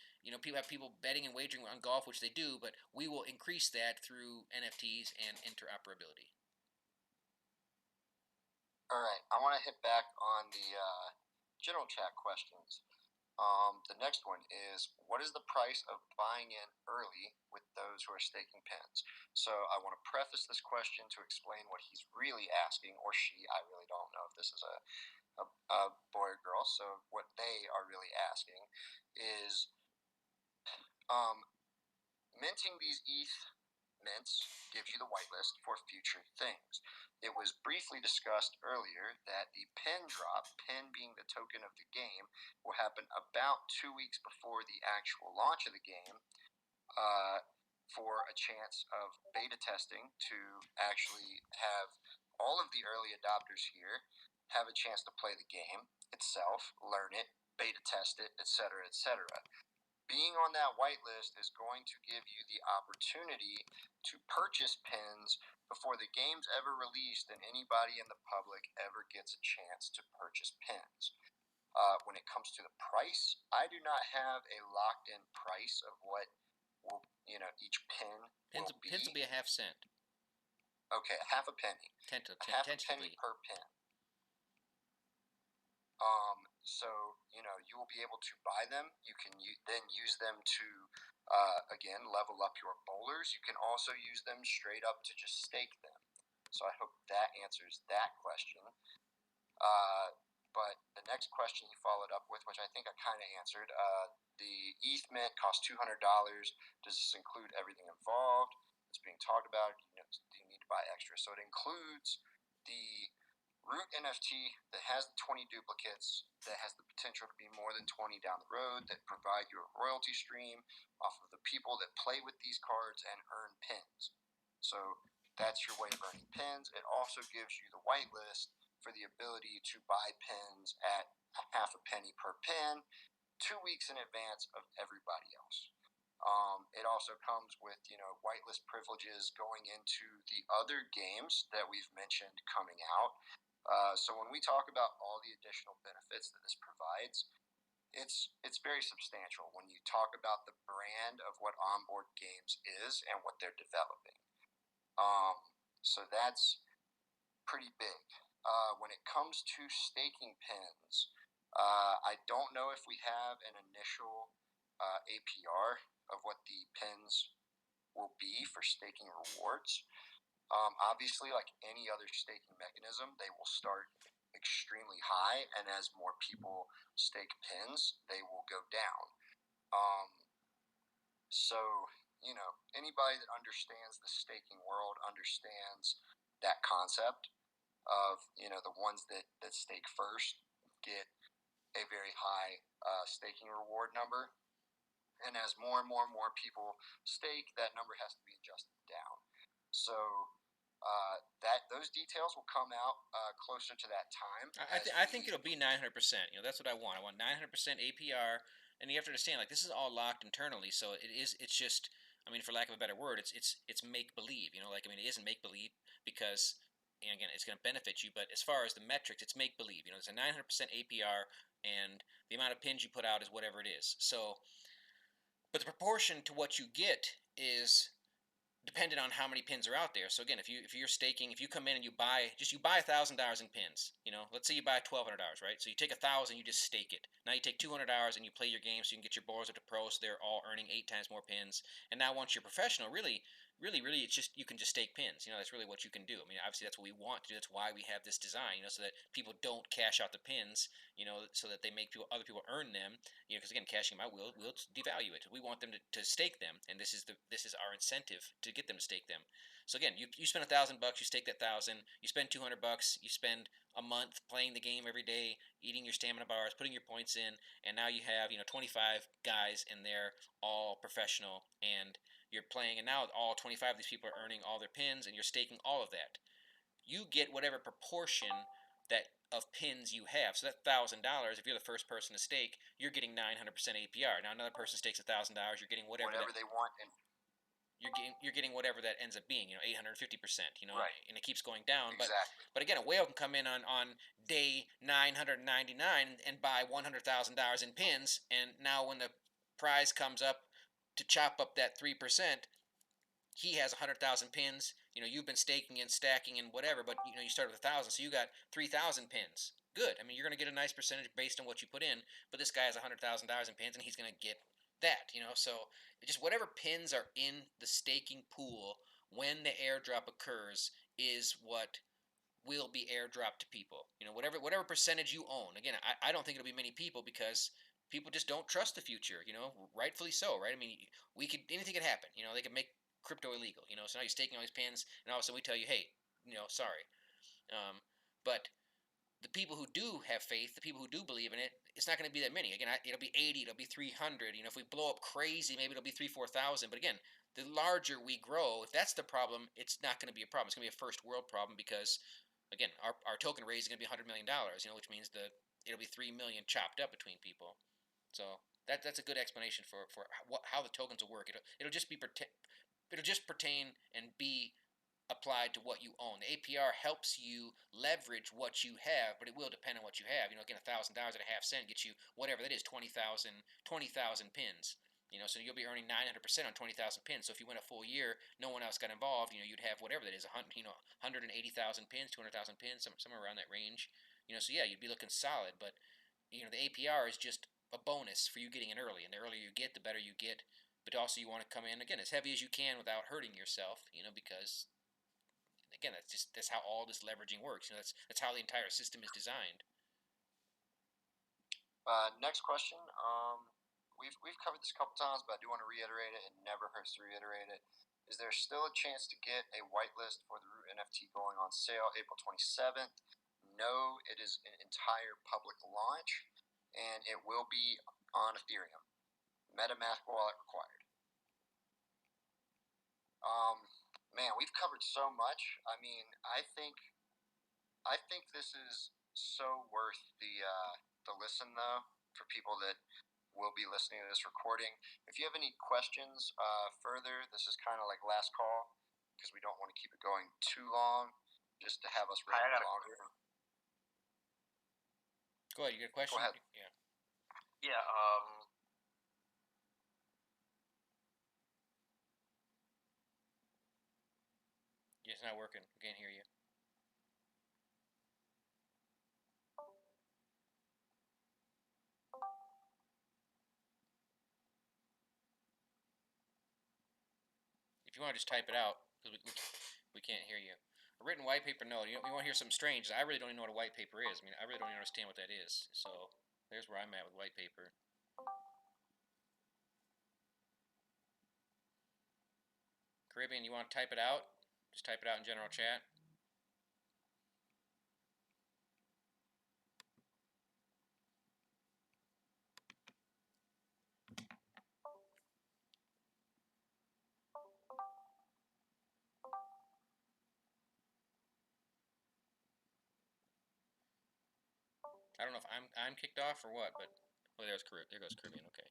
people betting and wagering on golf, which they do, but we will increase that through NFTs and interoperability. All right, I want to hit back on the general chat questions. The next one is, what is the price of buying in early with those who are staking pens? So I want to preface this question to explain what he's really asking, or she. I really don't know if this is a boy or girl. So what they are really asking is, minting these ETH mints gives you the whitelist for future things. It was briefly discussed earlier that the pen drop, pen being the token of the game, will happen about 2 weeks before the actual launch of the game. for a chance of beta testing to actually have all of the early adopters here have a chance to play the game itself, learn it, beta test it, etc., etc. Being on that whitelist is going to give you the opportunity to purchase pins before the game's ever released and anybody in the public ever gets a chance to purchase pins. When it comes to the price, I do not have a locked-in price of what will, each pin will be. Pins will be a half cent. Okay, half a penny. Half a penny per pin. So you will be able to buy them. You can then use them to again level up your bowlers. You can also use them straight up to just stake them. So I hope that answers that question. But the next question he followed up with, which I think I kind of answered, the ETH mint costs $200. Does this include everything involved? It's being talked about. Do you need to buy extra? So it includes the root NFT that has the 20 duplicates, that has the potential to be more than 20 down the road, that provide you a royalty stream off of the people that play with these cards and earn pins. So that's your way of earning pins. It also gives you the whitelist for the ability to buy pins at half a penny per pin 2 weeks in advance of everybody else. It also comes with whitelist privileges going into the other games that we've mentioned coming out. So when we talk about all the additional benefits that this provides, it's very substantial when you talk about the brand of what Onboard Games is and what they're developing. So that's pretty big. When it comes to staking pins, I don't know if we have an initial APR of what the pins will be for staking rewards. Obviously, like any other staking mechanism, they will start extremely high, and as more people stake pins, they will go down. So, anybody that understands the staking world understands that concept of, the ones that stake first get a very high staking reward number. And as more and more and more people stake, that number has to be adjusted down. So those details will come out closer to that time. I think it'll be 900%. That's what I want. I want 900% APR, and you have to understand, like, this is all locked internally. So it's just, for lack of a better word, it's make believe. It isn't make believe because, again, it's going to benefit you. But as far as the metrics, it's make believe. It's a 900% APR, and the amount of pins you put out is whatever it is. So, but the proportion to what you get is dependent on how many pins are out there. So again, if you're staking, if you come in and you buy $1,000 in pins, let's say you buy $1,200, right? So you take 1,000, you just stake it. Now you take $200 and you play your game, so you can get your bowlers up to pro, so they're all earning 8 times more pins. And now once you're professional, really, it's just you can just stake pins. That's really what you can do. Obviously that's what we want to do. That's why we have this design, so that people don't cash out the pins, so that they make other people earn them. Because again, cashing them out will devalue it. We want them to stake them, and this is our incentive to get them to stake them. So again, you spend $1,000, you stake that 1,000. You spend $200, you spend a month playing the game every day, eating your stamina bars, putting your points in, and now you have 25 guys in there, all professional, and you're playing, and now all 25 of these people are earning all their pins, and you're staking all of that. You get whatever proportion of pins you have. So that $1,000, if you're the first person to stake, you're getting 900% APR. Now another person stakes $1,000, you're getting whatever they want, and you're getting whatever that ends up being. 850%. Right. And it keeps going down. Exactly. But again, a whale can come in on day 999 and buy $100,000 in pins, and now when the prize comes up to chop up that 3%, he has 100,000 pins. You've been staking and stacking and whatever, but you started with 1,000, so you got 3,000 pins. Good. You're going to get a nice percentage based on what you put in, but this guy has $100,000 in pins, and he's going to get that. So just whatever pins are in the staking pool when the airdrop occurs is what will be airdropped to people. Whatever percentage you own. Again, I don't think it'll be many people because people just don't trust the future. Rightfully so, right? Anything could happen. They could make crypto illegal, so now you're staking all these pins, and all of a sudden we tell you, hey, sorry. But the people who do have faith, the people who do believe in it, it's not going to be that many. Again, it'll be 80, it'll be 300. If we blow up crazy, maybe it'll be 3,000, 4,000. But again, the larger we grow, if that's the problem, it's not going to be a problem. It's going to be a first world problem because, again, our token raise is going to be $100 million, which means it'll be 3 million chopped up between people. So that's a good explanation for how the tokens will work. It'll just pertain and be applied to what you own. The APR helps you leverage what you have, but it will depend on what you have. Again, $1,000 at a half cent gets you whatever that is, 20,000 pins. So you'll be earning 900% on 20,000 pins. So if you went a full year, no one else got involved. You'd have whatever that is, 180,000 pins, 200,000 pins, somewhere around that range. So yeah, you'd be looking solid. But the APR is just a bonus for you getting in early, and the earlier you get, the better you get. But also, you want to come in again as heavy as you can without hurting yourself. Because again, that's how all this leveraging works. That's how the entire system is designed. Next question. We've covered this a couple times, but I do want to reiterate it. It never hurts to reiterate it. Is there still a chance to get a whitelist for the Root NFT going on sale April 27th? No, it is an entire public launch, and it will be on Ethereum. MetaMask wallet required. Man, we've covered so much. I mean, I think this is so worth the listen, though, for people that will be listening to this recording. If you have any questions further, this is kind of like last call because we don't want to keep it going too long, just to have us run longer. Go ahead. You got a question? Go ahead. Yeah. It's not working. I can't hear you. If you want to just type it out, because we can't hear you. A written white paper, no. You want to hear something strange. I really don't even know what a white paper is. I mean, I really don't even understand what that is. So there's where I'm at with white paper. Caribbean, you want to type it out? Just type it out in general chat. I don't know if I'm kicked off or what, but there goes Caribbean. Okay.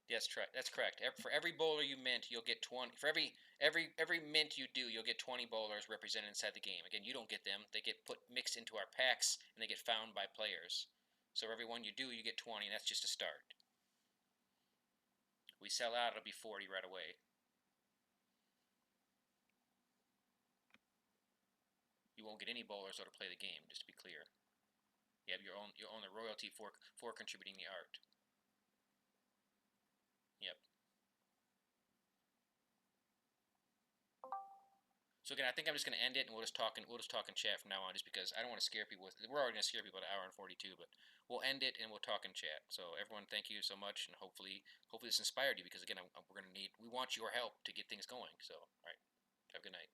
Yes, that's correct. For every bowler you mint, you'll get 20. For every mint you do, you'll get 20 bowlers represented inside the game. Again, you don't get them; they get mixed into our packs, and they get found by players. So for every one you do, you get 20, and that's just a start. We sell out; it'll be 40 right away. You won't get any bowlers though to play the game. Just to be clear, you have your own the royalty for contributing the art. Yep. So again, I think I'm just going to end it, and we'll just talk in chat from now on, just because I don't want to scare people. We're already going to scare people at an hour and 42, but we'll end it and we'll talk in chat. So everyone, thank you so much, and hopefully this inspired you, because again, we want your help to get things going. So all right, have a good night.